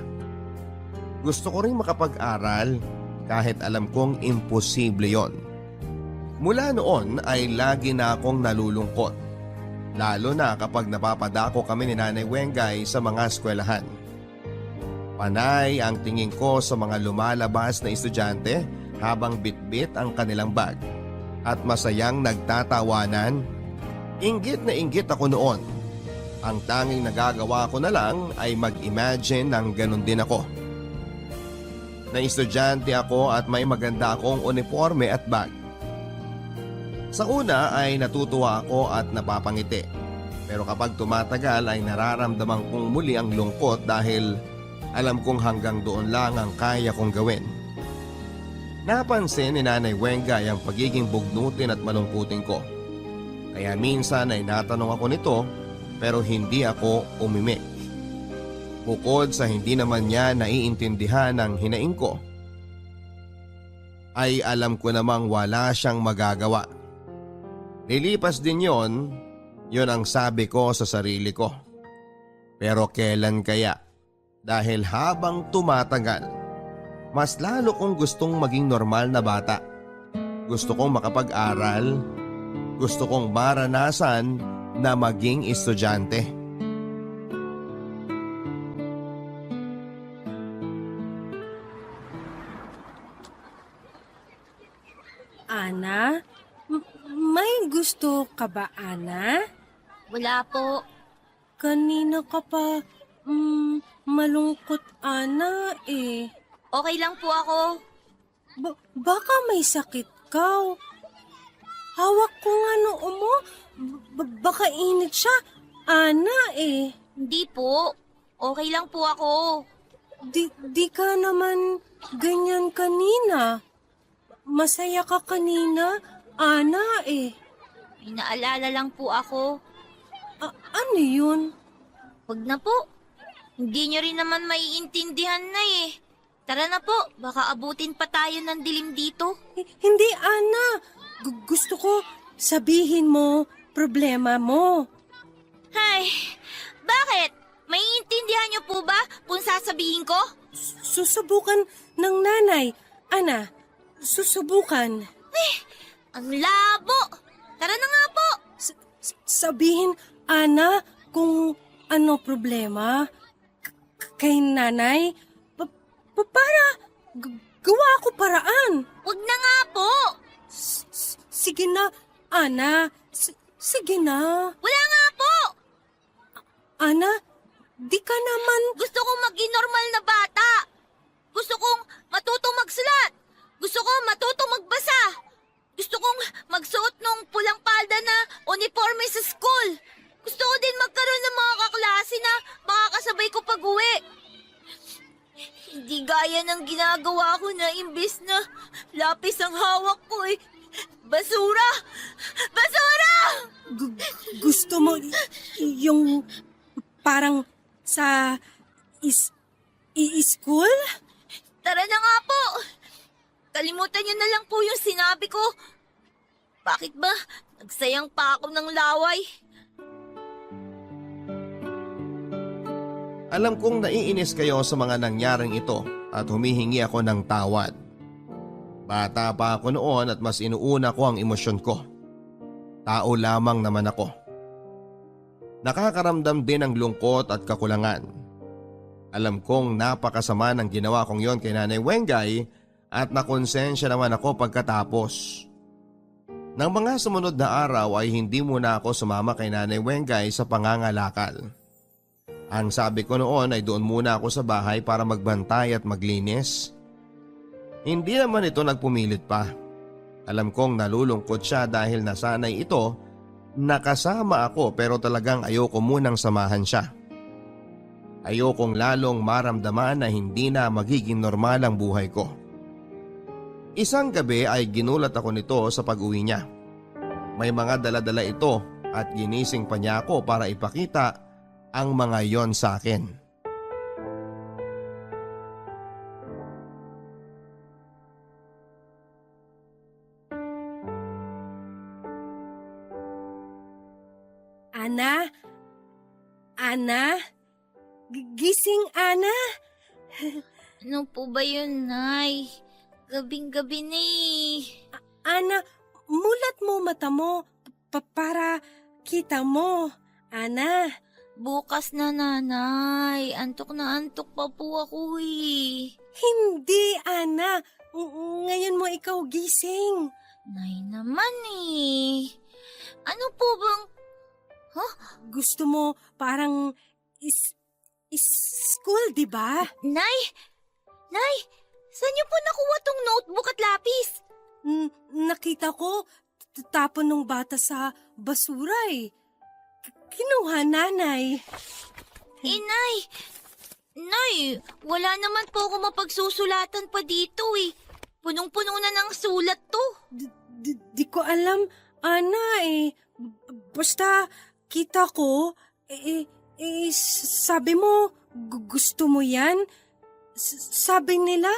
S1: Gusto ko rin makapag-aral kahit alam kong imposible yon. Mula noon ay lagi na akong nalulungkot. Lalo na kapag napapadako kami ni Nanay Wengay sa mga eskwelahan. Panay ang tingin ko sa mga lumalabas na estudyante habang bitbit ang kanilang bag. At masayang nagtatawanan. Inggit na inggit ako noon. Ang tanging nagagawa ko na lang ay mag-imagine ng ganun din ako. Na estudyante ako at may maganda akong uniforme at bag. Sa una ay natutuwa ako at napapangiti. Pero kapag tumatagal ay nararamdaman kong muli ang lungkot dahil alam kong hanggang doon lang ang kaya kong gawin. Napansin ni Nanay Wengay ang pagiging bugnutin at malungkutin ko. Kaya minsan ay natanong ako nito pero hindi ako umimik. Bukod sa hindi naman niya naiintindihan ang hinaing ko, ay alam ko namang wala siyang magagawa. Lilipas din yon ang sabi ko sa sarili ko. Pero kailan kaya? Dahil habang tumatagal, mas lalo kong gustong maging normal na bata. Gusto kong makapag-aral. Gusto kong maranasan na maging estudyante.
S3: Ana? May gusto ka ba, Ana?
S4: Wala po.
S3: Kanina ka pa, malungkot, Ana, eh.
S4: Okay lang po ako.
S3: Baka may sakit ka. Hawak ko nga noo mo. Baka init siya, Ana, eh.
S4: Hindi po. Okay lang po ako.
S3: Di ka naman ganyan kanina. Masaya ka kanina, Ana, eh.
S4: May naalala lang po ako.
S3: Ano yun?
S4: Wag na po. Hindi nyo rin naman maiintindihan na eh. Tara na po, baka abutin pa tayo ng dilim dito.
S3: Hindi, Ana. Gusto ko sabihin mo problema mo.
S4: Hay, bakit? Maiintindihan nyo po ba kung sasabihin ko?
S3: Susubukan ng nanay. Ana, susubukan.
S4: Ang labo! Tara na nga po!
S3: Sabihin, Ana, kung ano problema kay nanay. Para gawa ko paraan.
S4: Wag na nga po!
S3: Sige na, Ana. Sige na.
S4: Wala nga po!
S3: Ana, di ka naman...
S4: Gusto kong maging normal na bata. Gusto kong matutong magsulat. Gusto kong matutong magbasa. Gusto kong magsuot ng pulang palda na uniforme sa school. Gusto ko din magkaroon ng mga kaklase na makakasabay ko pag-uwi. Hindi gaya ng ginagawa ko na imbis na lapis ang hawak ko eh. Basura! Basura!
S3: Gusto mo yung parang sa school?
S4: Tara na nga po! Kalimutan niyo na lang po yung sinabi ko. Bakit ba nagsayang pa ako ng laway?
S1: Alam kong naiinis kayo sa mga nangyaring ito at humihingi ako ng tawad. Bata pa ako noon at mas inuuna ko ang emosyon ko. Tao lamang naman ako. Nakakaramdam din ng lungkot at kakulangan. Alam kong napakasama ng ginawa kong yon kay Nanay Wengay at nakonsensya naman ako pagkatapos. Nang mga sumunod na araw ay hindi muna ako sumama kay Nanay Wengay sa pangangalakal. Ang sabi ko noon ay doon muna ako sa bahay para magbantay at maglinis. Hindi naman ito nagpumilit pa. Alam kong nalulungkot siya dahil nasanay ito nakasama ako pero talagang ayoko munang samahan siya. Ayokong lalong maramdaman na hindi na magiging normal ang buhay ko. Isang gabi ay ginulat ako nito sa pag-uwi niya. May mga dala-dala ito at ginising pa niya ako para ipakita ang mga yon sa akin.
S3: Ana? Ana? Gising, Ana?
S4: Ano po ba yun, Nay? Gabing-gabi na eh.
S3: Ana, mulat mo mata mo para kita mo. Ana,
S4: Bukas na, Nanay. Antok na antok pa po ako eh.
S3: hindi, Ana. Ngayon mo ikaw gising.
S4: Nay naman eh. Ano po bang...
S3: Gusto mo parang school, di ba?
S4: Nay! Nay! Saan niyo po nakuha tong notebook at lapis?
S3: Nakita ko, tapon ng bata sa basura eh. Kinuha nanay.
S4: Nay! Nay, wala naman po ako mapagsusulatan pa dito eh. Punong-puno na ng sulat to.
S3: Di ko alam, Ana eh. Basta kita ko, sabi mo, gusto mo yan? Sabi nila,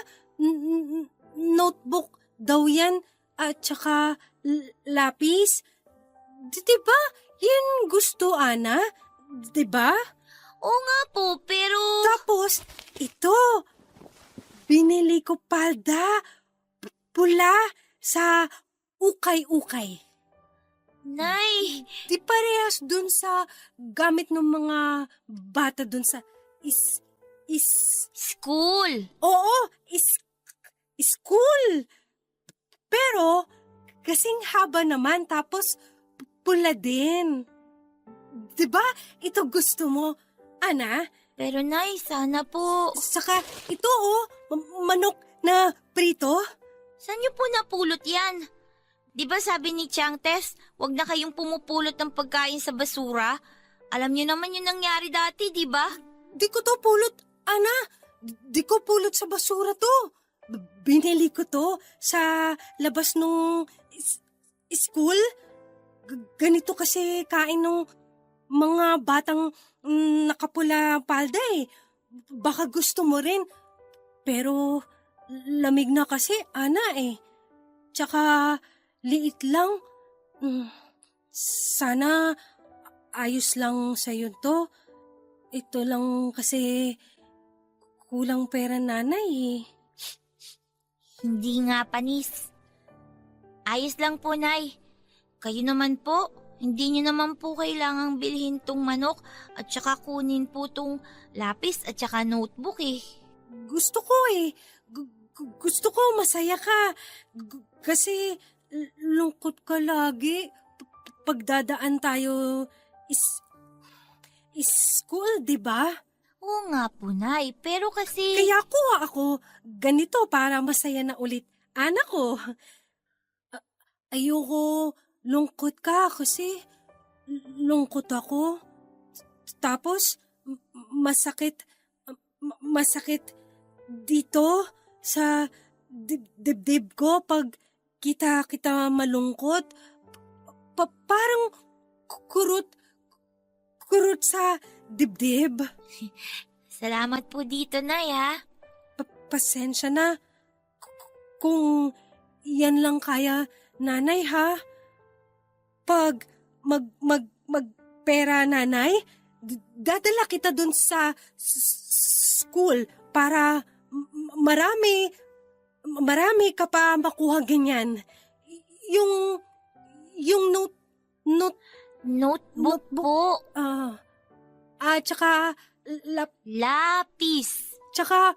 S3: notebook daw yan at saka lapis. Diba? Yan gusto, Ana. Diba?
S4: Oo nga po, pero...
S3: Tapos, ito. Binili ko palda. Pula sa ukay-ukay.
S4: Nay!
S3: Di parehas dun sa gamit ng mga bata dun sa
S4: School!
S3: Oo, school. Pero, kasing haba naman tapos pula din. Diba? Ito gusto mo, Ana?
S4: Pero Nay, sana po...
S3: Saka ito manok na prito.
S4: Saan niyo po napulot yan? Di ba sabi ni Chang Tess, wag na kayong pumupulot ng pagkain sa basura? Alam niyo naman yung nangyari dati, di ba?
S3: Di ko to pulot, Ana. Di ko pulot sa basura to. Binili ko to sa labas nung school. Ganito kasi kain nung mga batang nakapula palda eh. Baka gusto mo rin. Pero lamig na kasi, Ana eh. Tsaka liit lang. Sana ayos lang sa'yo to. Ito lang kasi kulang pera nanay eh.
S4: Hindi nga, Panis. Ayos lang po, Nay. Kayo naman po, hindi niyo naman po kailangang bilhin tong manok at saka kunin po tong lapis at saka notebook eh.
S3: Gusto ko eh. Gusto ko masaya ka. Kasi lungkot ka lagi. Pagdadaan tayo school, di ba?
S4: Oo nga po, Nay. Pero kasi...
S3: Kaya kuha ako ganito para masaya na ulit anak ko. Ayoko lungkot ka kasi lungkot ako. Tapos masakit dito sa dibdib ko pag kita malungkot. Parang kurot sa dibdib.
S4: Salamat po dito, Nay, ha?
S3: Pasensya na. Kung yan lang kaya, nanay, ha? Pag magpera, nanay, dadala kita dun sa school para marami ka pa makuha ganyan. Yung
S4: Notebook po.
S3: Tsaka
S4: Lapis.
S3: Tsaka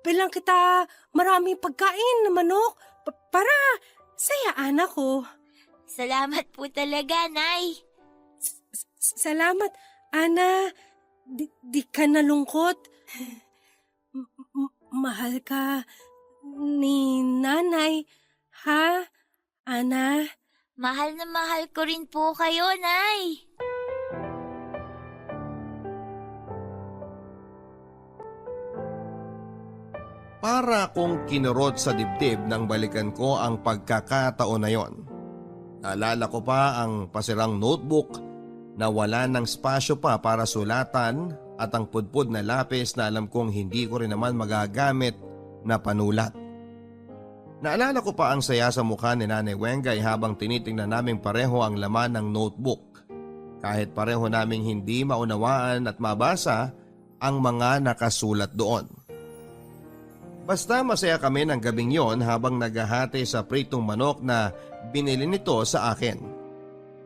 S3: bilang kita maraming pagkain na manok para saya anak ko.
S4: Salamat po talaga, Nay.
S3: Salamat, Ana. Di ka nalungkot? Mahal ka ni nanay, ha, Ana?
S4: Mahal na mahal ko rin po kayo, Nay.
S1: Para akong kinurot sa dibdib nang balikan ko ang pagkakataon na yon. Naalala ko pa ang pasirang notebook na wala ng spasyo pa para sulatan at ang pudpud na lapis na alam kong hindi ko rin naman magagamit na panulat. Naalala ko pa ang saya sa mukha ni Nanay Wengay habang tinitingnan naming pareho ang laman ng notebook. Kahit pareho naming hindi maunawaan at mabasa ang mga nakasulat doon. Basta masaya kami ng gabing yon habang naghahati sa pritong manok na binili nito sa akin.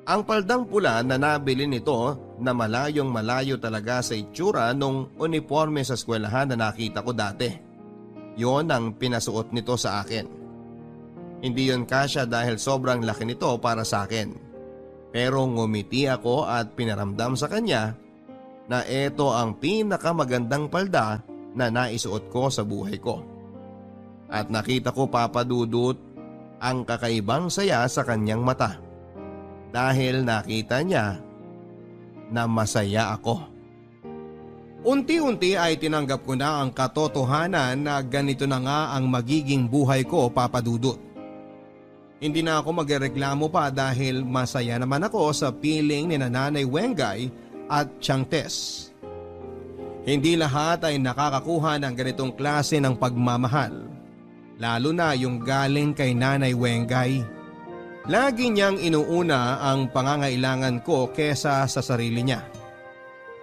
S1: Ang paldang pula na nabili nito na malayong malayo talaga sa itsura nung uniforme sa eskwelahan na nakita ko dati. Yon ang pinasuot nito sa akin. Hindi yon kasya dahil sobrang laki nito para sa akin. Pero ngumiti ako at pinaramdam sa kanya na ito ang pinakamagandang palda na naisuot ko sa buhay ko. At nakita ko, Papa Dudut, ang kakaibang saya sa kanyang mata. Dahil nakita niya na masaya ako. Unti-unti ay tinanggap ko na ang katotohanan na ganito na nga ang magiging buhay ko, Papa Dudut. Hindi na ako magreklamo pa dahil masaya naman ako sa piling ni Nanay Wengay at Tiang Tess. Hindi lahat ay nakakakuha ng ganitong klase ng pagmamahal, lalo na yung galing kay Nanay Wengay. Lagi niyang inuuna ang pangangailangan ko kesa sa sarili niya.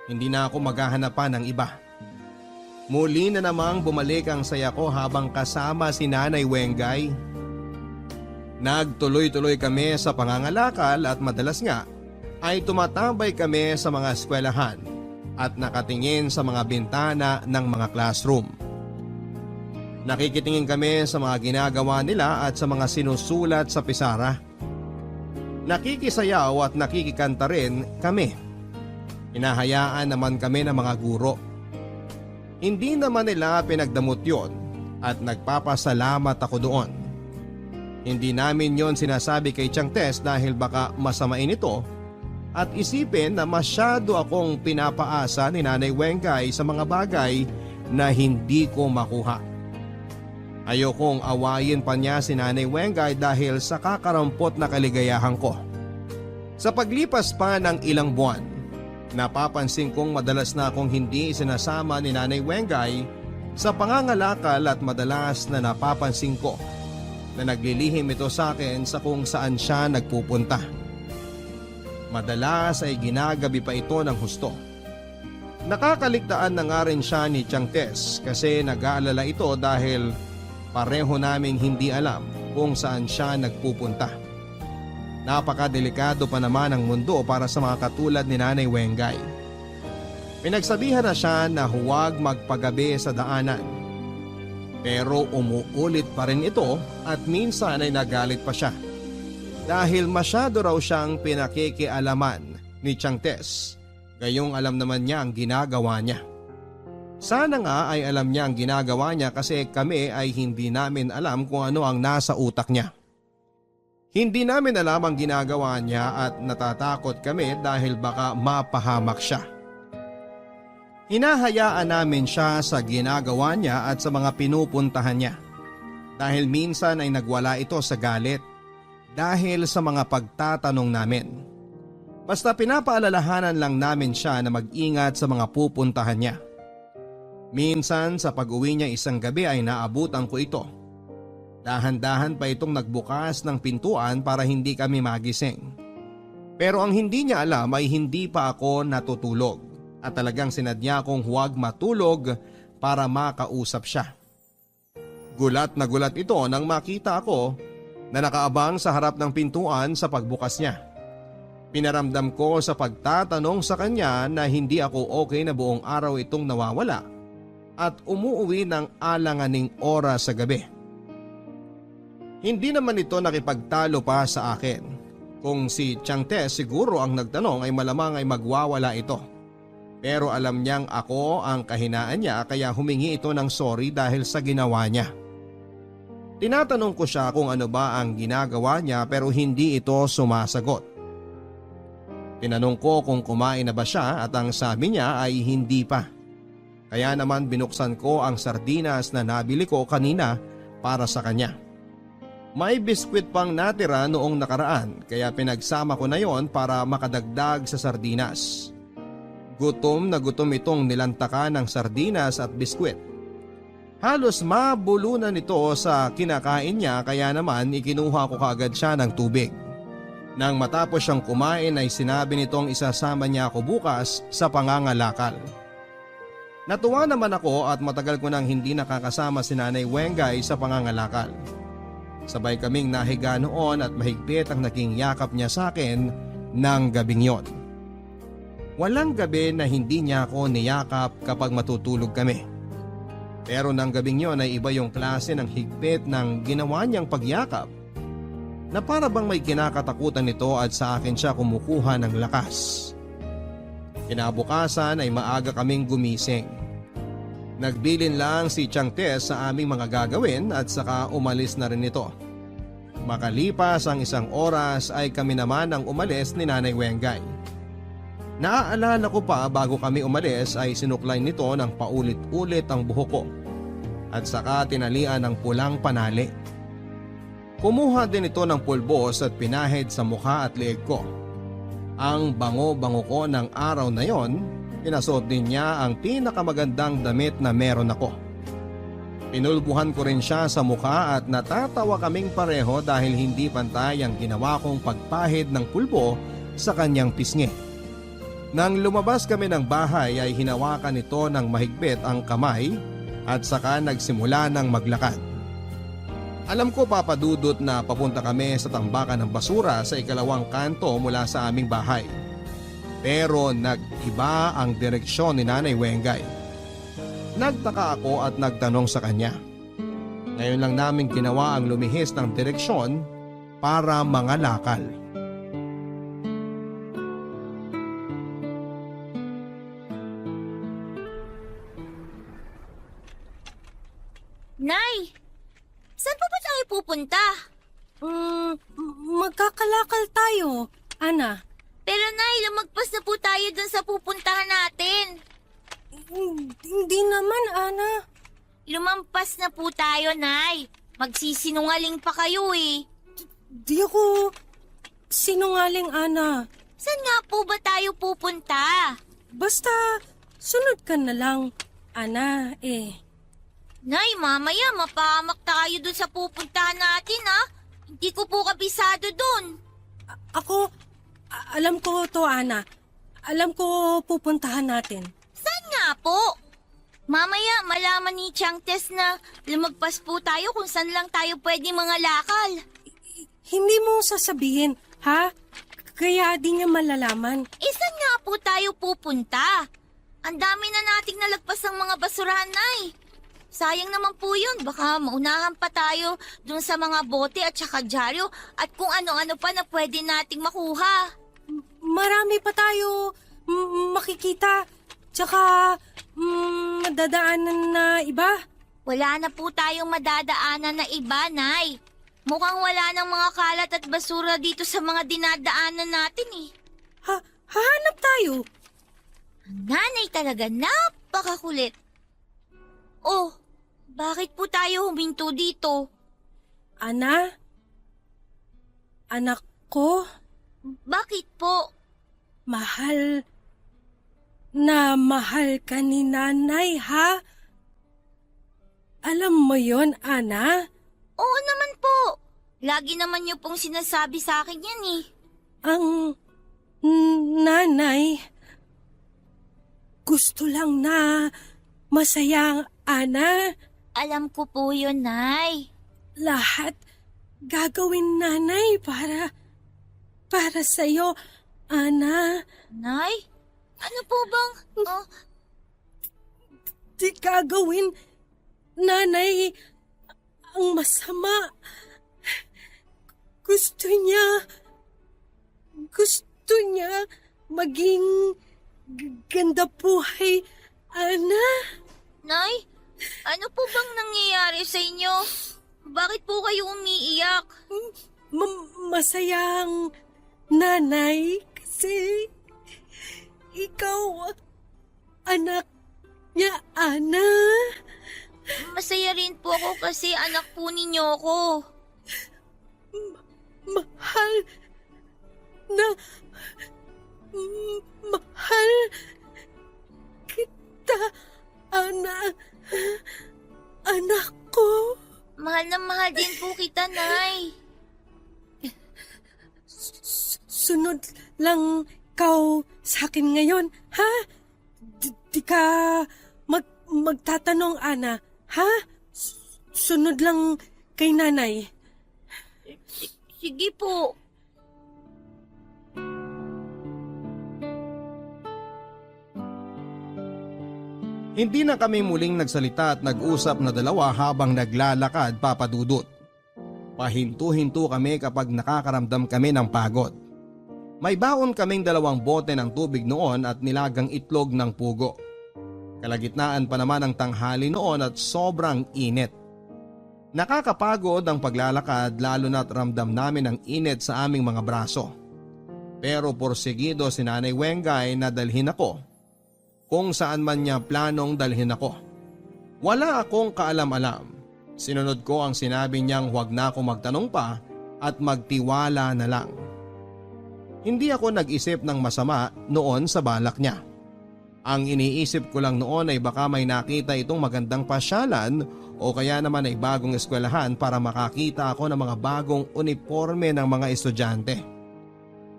S1: Hindi na ako maghahanapan ng iba. Muli na namang bumalik ang saya ko habang kasama si Nanay Wengay. Nagtuloy-tuloy kami sa pangangalakal at madalas nga ay tumatambay kami sa mga eskwelahan at nakatingin sa mga bintana ng mga classroom. Nakikitingin kami sa mga ginagawa nila at sa mga sinusulat sa pisara. Nakikisayaw at nakikikanta rin kami. Hinahayaan naman kami ng mga guro. Hindi naman nila pinagdamot yon at nagpapasalamat ako doon. Hindi namin yon sinasabi kay Tiang Tess dahil baka masamain ito at isipin na masyado akong pinapaasa ni Nanay Wengay sa mga bagay na hindi ko makuha. Ayokong awayin pa niya si Nanay Wengay dahil sa kakarampot na kaligayahan ko. Sa paglipas pa ng ilang buwan, napapansin kong madalas na akong hindi sinasama ni Nanay Wengay sa pangangalakal at madalas na napapansin ko na naglilihim ito sa akin sa kung saan siya nagpupunta. Madalas ay ginagabi pa ito ng husto. Nakakaligtaan na nga rin siya ni Tiang Tess kasi nag-aalala ito dahil pareho naming hindi alam kung saan siya nagpupunta. Napakadelikado pa naman ang mundo para sa mga katulad ni Nanay Wengay. Pinagsabihan na siya na huwag magpagabi sa daanan. Pero umuulit pa rin ito at minsan ay nagalit pa siya. Dahil masyado raw siyang pinakikialaman ni Tiang Tess. Gayong alam naman niya ang ginagawa niya. Sana nga ay alam niya ang ginagawa niya kasi kami ay hindi namin alam kung ano ang nasa utak niya. Hindi namin alam ang ginagawa niya at natatakot kami dahil baka mapahamak siya. Hinahayaan namin siya sa ginagawa niya at sa mga pinupuntahan niya. Dahil minsan ay nagwala ito sa galit dahil sa mga pagtatanong namin. Basta pinapaalalahanan lang namin siya na mag-ingat sa mga pupuntahan niya. Minsan sa pag-uwi niya isang gabi ay naabutan ko ito. Dahan-dahan pa itong nagbukas ng pintuan para hindi kami magising. Pero ang hindi niya alam ay hindi pa ako natutulog at talagang sinadya akong huwag matulog para makausap siya. Gulat na gulat ito nang makita ako na nakaabang sa harap ng pintuan sa pagbukas niya. Pinaramdam ko sa pagtatanong sa kanya na hindi ako okay na buong araw itong nawawala at umuuwi ng alanganing oras sa gabi. Hindi naman ito nakipagtalo pa sa akin. Kung si Tiang Tess siguro ang nagtanong ay malamang ay magwawala ito. Pero alam niyang ako ang kahinaan niya kaya humingi ito ng sorry dahil sa ginawa niya. Tinatanong ko siya kung ano ba ang ginagawa niya pero hindi ito sumasagot. Tinanong ko kung kumain na ba siya at ang sabi niya ay hindi pa. Kaya naman binuksan ko ang sardinas na nabili ko kanina para sa kanya. May biskwit pang natira noong nakaraan kaya pinagsama ko na yon para makadagdag sa sardinas. Gutom na gutom itong nilantakan ng sardinas at biskwit. Halos mabulunan ito sa kinakain niya kaya naman ikinuha ko kaagad siya ng tubig. Nang matapos siyang kumain ay sinabi nitong isasama niya ako bukas sa pangangalakal. Natuwa naman ako at matagal ko nang hindi nakakasama si Nanay Wengay sa pangangalakal. Sabay kaming nahiga noon at mahigpit ang naging yakap niya sa akin ng gabing yon. Walang gabi na hindi niya ako niyakap kapag matutulog kami. Pero nang gabing yon ay iba yung klase ng higpit ng ginawa niyang pagyakap na para bang may kinakatakutan nito at sa akin siya kumukuha ng lakas. Kinabukasan ay maaga kaming gumising. Nagbilin lang si Tiang Tess sa aming mga gagawin at saka umalis na rin ito. Makalipas ang 1 oras ay kami naman ang umalis ni Nanay Wengay. Naaalala ko pa bago kami umalis ay sinuklay nito ng paulit-ulit ang buhok ko at saka tinalian ng pulang panali. Kumuha din ito ng pulbos at pinahid sa mukha at leeg ko. Ang bango-bango ko ng araw na yon, pinasuot din niya ang pinakamagandang damit na meron ako. Pinulbuhan ko rin siya sa mukha at natatawa kaming pareho dahil hindi pantay ang ginawa kong pagpahid ng pulbo sa kanyang pisngi. Nang lumabas kami ng bahay ay hinawakan nito ng mahigpit ang kamay at saka nagsimula ng maglakad. Alam ko papadudot na papunta kami sa tambakan ng basura sa ikalawang kanto mula sa aming bahay. Pero nag-iba ang direksyon ni Nanay Wengay. Nagtaka ako at nagtanong sa kanya. Ngayon lang namin ginawa ang lumihis ng direksyon para mangalakal.
S4: Nay, saan pa ba tayo pupunta?
S3: Magkakalakal tayo, Ana.
S4: Pero Nay, lumagpas na po tayo dun sa pupuntahan natin.
S3: Hindi naman, Ana.
S4: Lumampas na po tayo, Nay. Magsisinungaling pa kayo eh.
S3: Di ako sinungaling, Ana.
S4: Saan nga po ba tayo pupunta?
S3: Basta sunod ka na lang, Ana,
S4: Nay, mamaya mapahamak tayo dun sa pupuntahan natin ha. Hindi ko po kabisado dun.
S3: Ako, alam ko to, Ana. Alam ko pupuntahan natin.
S4: Saan nga po? Mamaya malaman ni Tiang Tess na lumagpas po tayo kung saan lang tayo pwede mga lakal.
S3: Hindi mo sasabihin, ha? Kaya di niya malalaman.
S4: Saan nga po tayo pupunta? Ang dami na nating nalagpas ng mga basurahan, Nay. Sayang naman po yun. Baka maunahan pa tayo dun sa mga bote at saka dyaryo at kung ano-ano pa na pwede nating makuha.
S3: Marami pa tayo makikita. Tsaka madadaanan na iba.
S4: Wala na po tayong madadaanan na iba, Nay. Mukhang wala ng mga kalat at basura dito sa mga dinadaanan natin eh.
S3: Hahanap tayo.
S4: Ang nanay talaga napakakulit. Oh, bakit po tayo huminto dito?
S3: Ana? Anak ko?
S4: Bakit po?
S3: Mahal ka ni nanay, ha? Alam mo yon, Ana?
S4: Oo naman po. Lagi naman niyo pong sinasabi sa akin yan eh.
S3: Ang nanay gusto lang na masaya ang Ana.
S4: Alam ko po yun, Nay.
S3: Lahat gagawin nanay para sa'yo, Ana.
S4: Nay? Ano po bang...
S3: Di gagawin nanay ang masama. Gusto niya maging ganda buhay, Ana.
S4: Nay, ano po bang nangyayari sa inyo? Bakit po kayo umiiyak?
S3: Masayang nanay kasi ikaw anak niya, Ana.
S4: Masaya rin po ako kasi anak po ninyo ako.
S3: Mahal na mahal kita, anak ko.
S4: Mahal na mahal din po kita, Nay.
S3: Sunod lang kau sa akin ngayon, ha? Di ka magtatanong, Ana, ha? Sunod lang kay nanay.
S4: Sige po.
S1: Hindi na kami muling nagsalita at nag-usap na dalawa habang naglalakad papadudot. Pahinto-hinto kami kapag nakakaramdam kami ng pagod. May baon kaming 2 bote ng tubig noon at nilagang itlog ng pugo. Kalagitnaan pa naman ang tanghali noon at sobrang init. Nakakapagod ang paglalakad lalo na't ramdam namin ang init sa aming mga braso. Pero porsigido si Nanay Wengay na dalhin ako kung saan man niya planong dalhin ako. Wala akong kaalam-alam. Sinunod ko ang sinabi niyang huwag na akong magtanong pa at magtiwala na lang. Hindi ako nag-isip ng masama noon sa balak niya. Ang iniisip ko lang noon ay baka may nakita itong magandang pasyalan o kaya naman ay bagong eskwelahan para makakita ako ng mga bagong uniforme ng mga estudyante.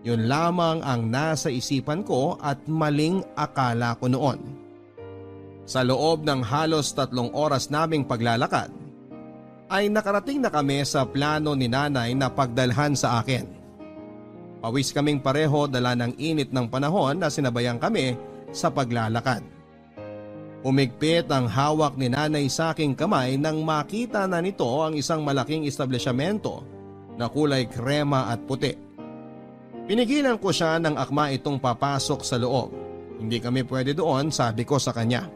S1: Yun lamang ang nasa isipan ko at maling akala ko noon. Sa loob ng halos 3 oras naming paglalakad, ay nakarating na kami sa plano ni Nanay na pagdalhan sa akin. Pawis kaming pareho dala ng init ng panahon na sinabayan kami sa paglalakad. Umigpit ang hawak ni Nanay sa aking kamay nang makita na nito ang isang malaking establishmento na kulay krema at puti. Pinigilan ko siya ng akma itong papasok sa loob. Hindi kami pwede doon, sabi ko sa kanya.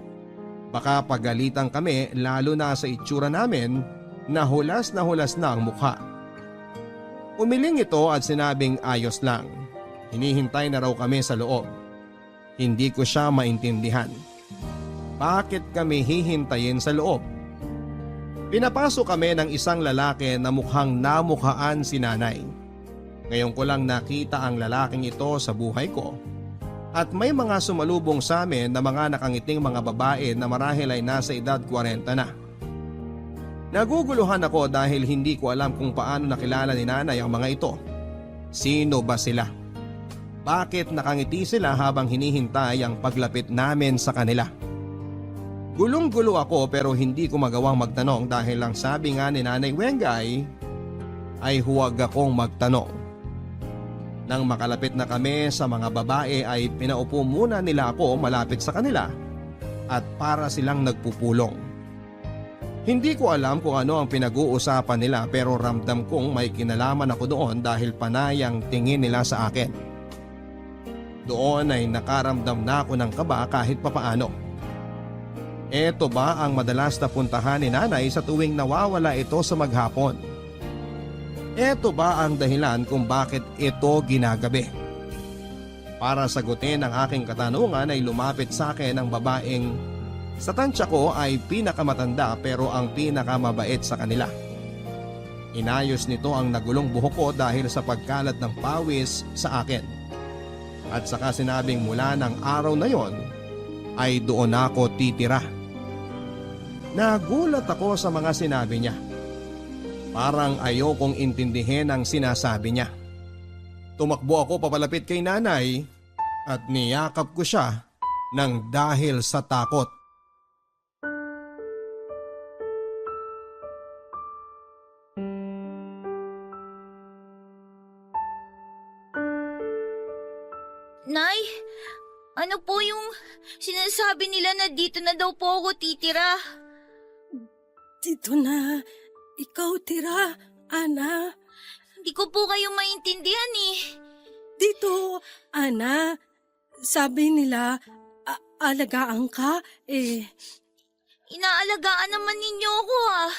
S1: Baka pagalitan kami lalo na sa itsura namin na hulas na ang mukha. Umiling ito at sinabing ayos lang. Hinihintay na raw kami sa loob. Hindi ko siya maintindihan. Bakit kami hihintayin sa loob? Pinapasok kami ng isang lalaki na mukhang namukhaan si Nanay. Ngayon ko lang nakita ang lalaking ito sa buhay ko at may mga sumalubong sa amin na mga nakangiting mga babae na marahil ay nasa edad 40 na. Naguguluhan ako dahil hindi ko alam kung paano nakilala ni Nanay ang mga ito. Sino ba sila? Bakit nakangiti sila habang hinihintay ang paglapit namin sa kanila? Gulong-gulo ako pero hindi ko magawang magtanong dahil lang sabi nga ni Nanay Wengay ay huwag akong magtanong. Nang makalapit na kami sa mga babae ay pinaupo muna nila ako malapit sa kanila at para silang nagpupulong. Hindi ko alam kung ano ang pinag-uusapan nila pero ramdam kong may kinalaman ako doon dahil panay ang tingin nila sa akin. Doon ay nakaramdam na ako ng kaba kahit papaano. Eto ba ang madalas na puntahan ni Nanay sa tuwing nawawala ito sa maghapon? Eto ba ang dahilan kung bakit ito ginagabi? Para sagutin ang aking katanungan ay lumapit sa akin ang babaeng sa tansya ko ay pinakamatanda pero ang pinakamabait sa kanila. Inayos nito ang nagulong buhok ko dahil sa pagkalat ng pawis sa akin. At saka sinabing mula ng araw na yon ay doon ako titira. Nagulat ako sa mga sinabi niya. Parang ayokong intindihin ang sinasabi niya. Tumakbo ako papalapit kay Nanay at niyakap ko siya ng dahil sa takot.
S4: Nay, ano po yung sinasabi nila na dito na daw po ako titira?
S3: Dito na ikaw tira, Ana.
S4: Hindi ko po kayo maintindihan eh.
S3: Dito, Ana. sabi nila, alagaan ka,
S4: Inaalagaan naman ninyo ako ah.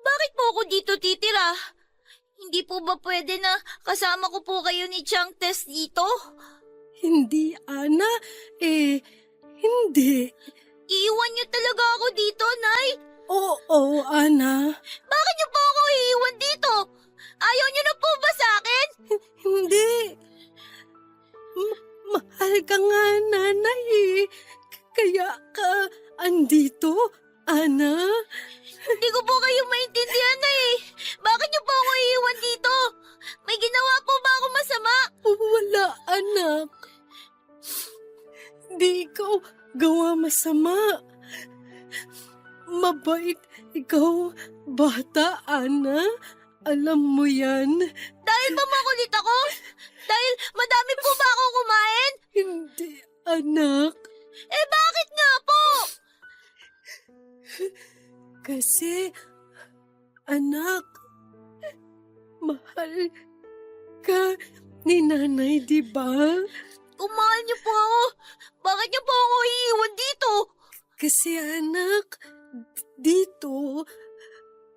S4: Bakit po ako dito titira? Hindi po ba pwede na kasama ko po kayo ni Chang Tess dito?
S3: Hindi, Ana, hindi.
S4: Iiwan niyo talaga ako dito, Nay?
S3: Oo, Ana,
S4: Bakit niyo po ako iiwan dito? Ayaw niyo na po ba sa akin?
S3: hindi. Mahal ka nga, nanay, kaya ka andito, Ana.
S4: Hindi ko po kayo maintindihan na eh. Bakit niyo po ako iiwan dito? May ginawa po ba ako masama?
S3: Wala, anak. Di ikaw gawa masama. Mabait ikaw, bata, Ana. Alam mo yan.
S4: Dahil ba makulit ako? Dahil madami po ba ako kumain?
S3: Hindi, anak.
S4: Eh bakit nga po?
S3: Kasi, anak, mahal ka ni nanay, di ba?
S4: Kung mahal niyo po ako, bakit niyo po ako iiwan dito?
S3: Kasi, anak, dito,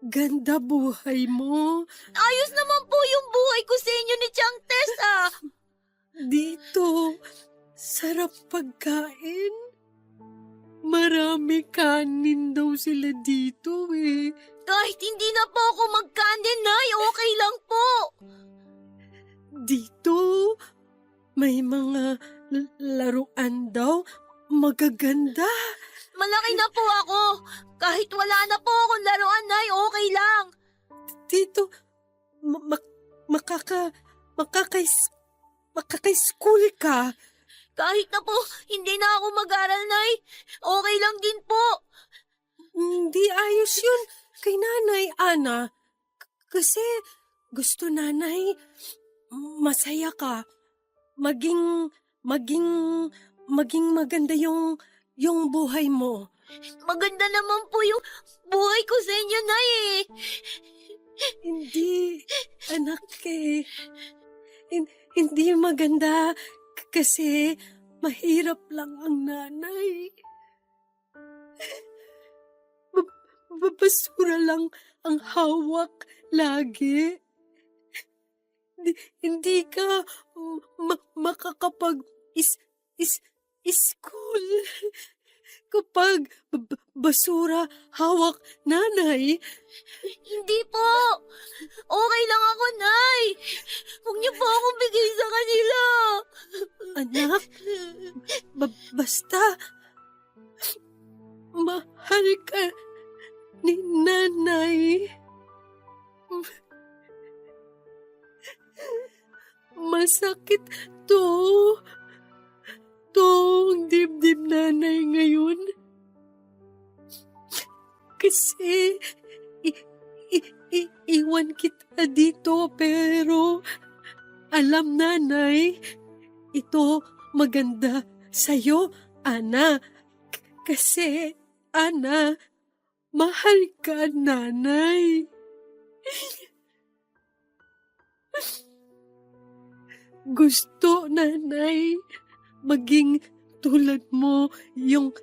S3: ganda buhay mo.
S4: Ayos naman po yung buhay ko sa inyo ni Chang Tess ah.
S3: Dito, sarap pagkain. Marami kanin daw sila dito eh.
S4: Kahit hindi na po ako magkanin, Nay, okay lang po.
S3: Dito, may mga laruan daw magaganda.
S4: Malaki na po ako. Kahit wala na po akong laruan, Nay, okay lang.
S3: Dito, makaka-school ka.
S4: Kahit na po hindi na ako mag-aral, Nay, okay lang din po.
S3: Hindi ayos yun kay nanay, Ana. Kasi gusto nanay, masaya ka. Maging maganda yung buhay mo.
S4: Maganda naman po yung buhay ko sa inyo, Nay eh.
S3: Hindi, anak eh. Hindi maganda kasi mahirap lang ang nanay. Basura lang ang hawak lagi. Hindi ka makakapag school kapag basura hawak nanay.
S4: Hindi po. Okay lang ako, Nay. Huwag niyo po akong bigay sa kanila.
S3: Anak, basta mahal ka ni nanay. Masakit tong dibdib nanay ngayon. Kasi iwan kita dito pero alam nanay, ito maganda sa'yo, Ana. Kasi, Ana, mahal ka, nanay. Gusto, nanay, maging tulad mo yung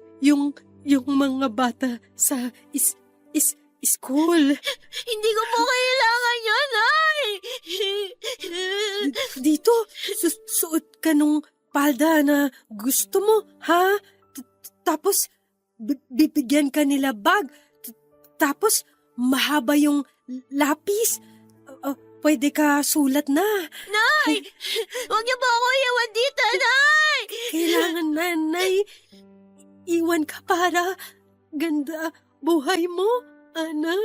S3: mga bata sa school.
S4: Hindi ko po kailangan yan, Nay.
S3: Dito, suot ka nung palda na gusto mo, ha? Tapos, bibigyan ka nila bag. Tapos, mahaba yung lapis. Pwede ka sulat na.
S4: Nay! Huwag niyo po ako iwan dito, Nay!
S3: Kailangan, nanay, iwan ka para ganda buhay mo, Ana.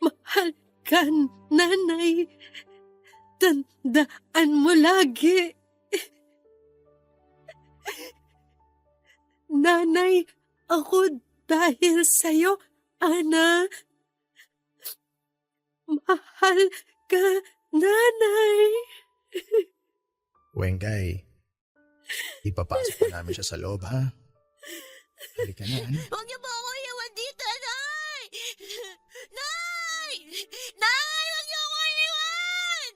S3: Mahal ka, nanay. Tandaan mo lagi. Nanay, ako dahil sa'yo, Ana. Mahal ka, nanay.
S5: Wengay, ipapasok pa namin siya sa loob, ha? Halika na, ano?
S4: Huwag niyo po ako iwan dito, Nay! Nay! Nay! Huwag niyo ako iwan!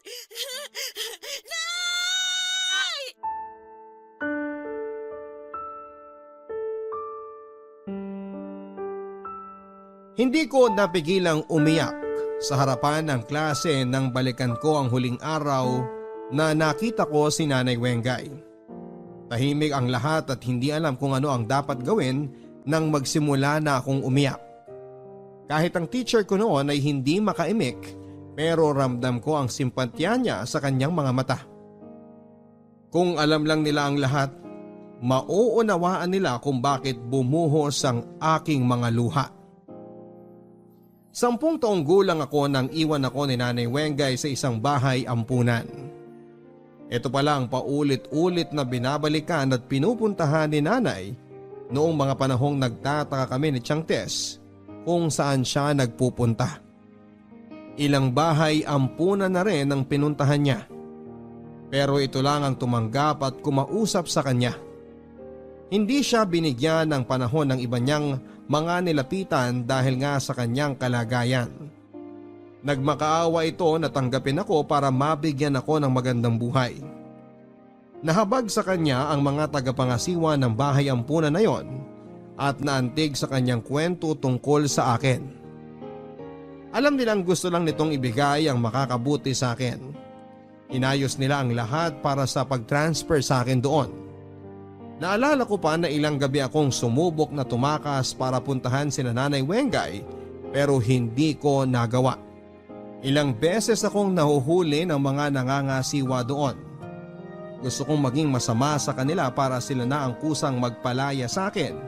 S4: Nay!
S1: Hindi ko napigilang umiyak sa harapan ng klase nang balikan ko ang huling araw na nakita ko si Nanay Wengay. Tahimik ang lahat at hindi alam kung ano ang dapat gawin nang magsimula na akong umiyak. Kahit ang teacher ko noon ay hindi makaimik, pero ramdam ko ang simpatya niya sa kanyang mga mata. Kung alam lang nila ang lahat, mauunawaan nila kung bakit bumuhos ang aking mga luha. 10 taong gulang ako nang iwan ako ni Nanay Wengay sa isang bahay ampunan. Ito pala ang paulit-ulit na binabalikan at pinupuntahan ni Nanay noong mga panahong nagtataka kami ni Tiang Tess kung saan siya nagpupunta. Ilang bahay ampunan na rin ang pinuntahan niya. Pero ito lang ang tumanggap at kumausap sa kanya. Hindi siya binigyan ng panahon ng iba niyang mga nilapitan dahil nga sa kanyang kalagayan. Nagmakaawa ito na tanggapin ako para mabigyan ako ng magandang buhay. Nahabag sa kanya ang mga tagapangasiwa ng bahay ampunan na yon at naantig sa kanyang kwento tungkol sa akin. Alam nilang gusto lang nitong ibigay ang makakabuti sa akin. Inayos nila ang lahat para sa pag-transfer sa akin doon. Naalala ko pa na ilang gabi akong sumubok na tumakas para puntahan sina Nanay Wengay pero hindi ko nagawa. Ilang beses akong nahuhuli ng mga nangangasiwa doon. Gusto kong maging masama sa kanila para sila na ang kusang magpalaya sa akin.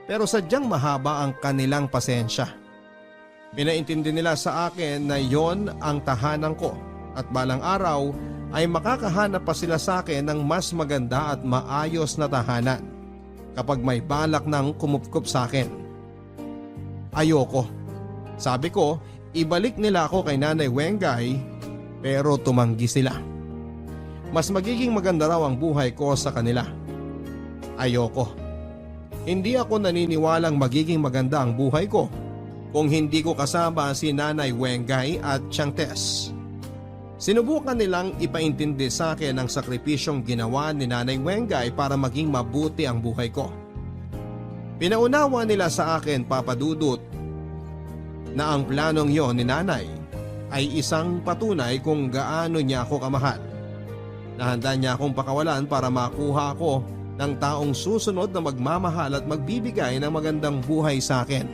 S1: Pero sadyang mahaba ang kanilang pasensya. Pinaintindi nila sa akin na yon ang tahanan ko at balang araw ay makakahanap pa sila sa akin ng mas maganda at maayos na tahanan kapag may balak ng kumupkup sa akin. Ayoko. Sabi ko, ibalik nila ako kay Nanay Wengay pero tumanggi sila. Mas magiging maganda raw ang buhay ko sa kanila. Ayoko. Hindi ako naniniwalang magiging maganda ang buhay ko kung hindi ko kasama si Nanay Wengay at Tiang Tess. Sinubukan nilang ipaintindi sa akin ang sakripisyong ginawa ni Nanay Wengay para maging mabuti ang buhay ko. Pinaunawa nila sa akin, Papa Dudut, na ang planong yon ni Nanay ay isang patunay kung gaano niya ako kamahal. Nahanda niya akong pakawalan para makuha ako ng taong susunod na magmamahal at magbibigay ng magandang buhay sa akin.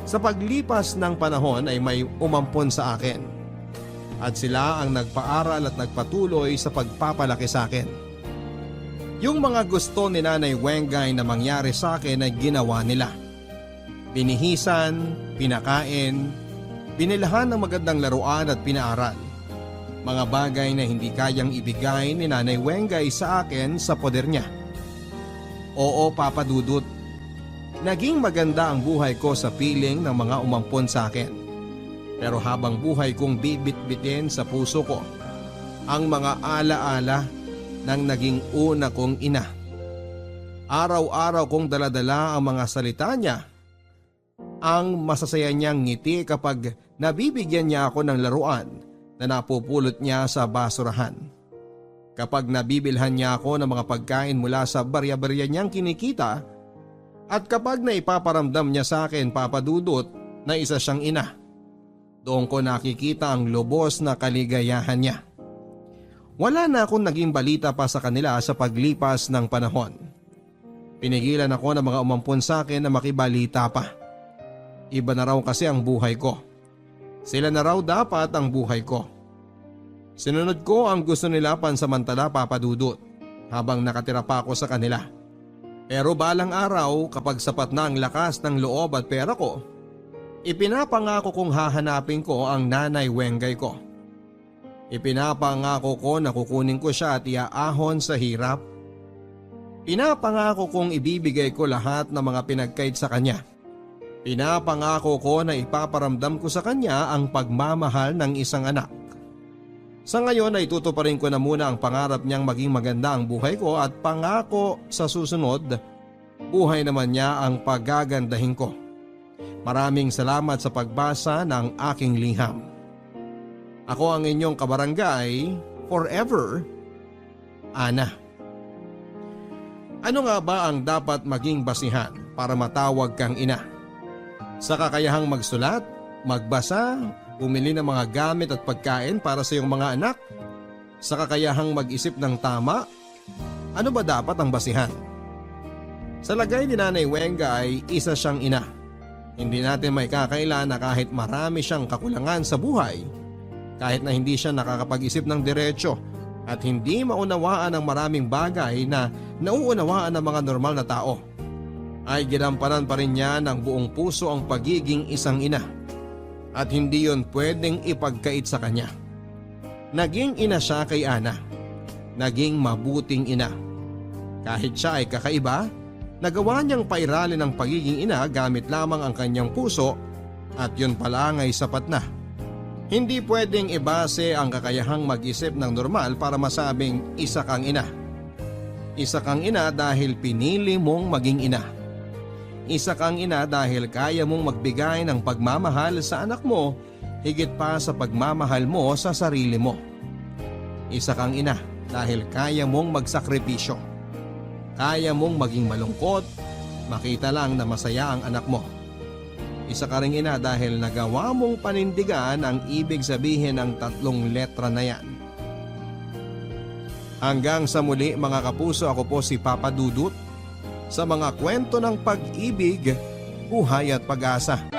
S1: Sa paglipas ng panahon ay may umampon sa akin. At sila ang nagpaaral at nagpatuloy sa pagpapalaki sa akin. Yung mga gusto ni Nanay Wengay na mangyari sa akin ay ginawa nila. Pinihisan, pinakain, pinilahan ng magandang laruan at pinaaral. Mga bagay na hindi kayang ibigay ni Nanay Wengay sa akin sa poder niya. Oo, Papa Dudut, naging maganda ang buhay ko sa piling ng mga umampon sa akin. Pero habang buhay kong bibit-bitin sa puso ko ang mga alaala ng naging una kong ina. Araw-araw kong daladala ang mga salita niya. Ang masasaya niyang ngiti kapag nabibigyan niya ako ng laruan na napupulot niya sa basurahan. Kapag nabibilhan niya ako ng mga pagkain mula sa barya-barya niyang kinikita at kapag naipaparamdam niya sa akin, Papa Dudut, na isa siyang ina. Doon ko nakikita ang lubos na kaligayahan niya. Wala na akong naging balita pa sa kanila sa paglipas ng panahon. Pinigilan ako ng mga umampon sa akin na makibalita pa. Iba na raw kasi ang buhay ko. Sila na raw dapat ang buhay ko. Sinunod ko ang gusto nila pansamantala, Papa Dudut, habang nakatira pa ako sa kanila. Pero balang araw, kapag sapat na ang lakas ng loob at pera ko, ipinapangako kong hahanapin ko ang Nanay Wengay ko. Ipinapangako ko na kukunin ko siya at iaahon sa hirap. Pinapangako kong ibibigay ko lahat ng mga pinagkait sa kanya. Pinapangako ko na ipaparamdam ko sa kanya ang pagmamahal ng isang anak. Sa ngayon ay tutuparin ko na muna ang pangarap niyang maging maganda ang buhay ko at pangako sa susunod, buhay naman niya ang pagagandahin ko. Maraming salamat sa pagbasa ng aking liham. Ako ang inyong kabarangay, forever, Ana. Ano nga ba ang dapat maging basihan para matawag kang ina? Sa kakayahang magsulat, magbasa, pumili ng mga gamit at pagkain para sa iyong mga anak, sa kakayahang mag-isip ng tama, ano ba dapat ang basihan? Sa lagay ni Nanay Wenga ay isa siyang ina. Hindi natin may kakaila na kahit marami siyang kakulangan sa buhay, kahit na hindi siya nakakapag-isip ng diretsyo at hindi maunawaan ang maraming bagay na nauunawaan ng mga normal na tao, ay ginampanan pa rin niya ng buong puso ang pagiging isang ina. At hindi yon pwedeng ipagkait sa kanya. Naging ina siya kay Ana. Naging mabuting ina. Kahit siya ay kakaiba, nagawa niyang pairalin ang pagiging ina gamit lamang ang kanyang puso at yun pala ay sapat na. Hindi pwedeng ibase ang kakayahang mag-isip ng normal para masabing isa kang ina. Isa kang ina dahil pinili mong maging ina. Isa kang ina dahil kaya mong magbigay ng pagmamahal sa anak mo higit pa sa pagmamahal mo sa sarili mo. Isa kang ina dahil kaya mong magsakripisyo. Kaya mong maging malungkot, makita lang na masaya ang anak mo. Isa ka ring ina dahil nagawa mong panindigan ang ibig sabihin ng 3 letra na yan. Hanggang sa muli mga kapuso, ako po si Papa Dudut sa mga kwento ng pag-ibig, buhay at pag-asa.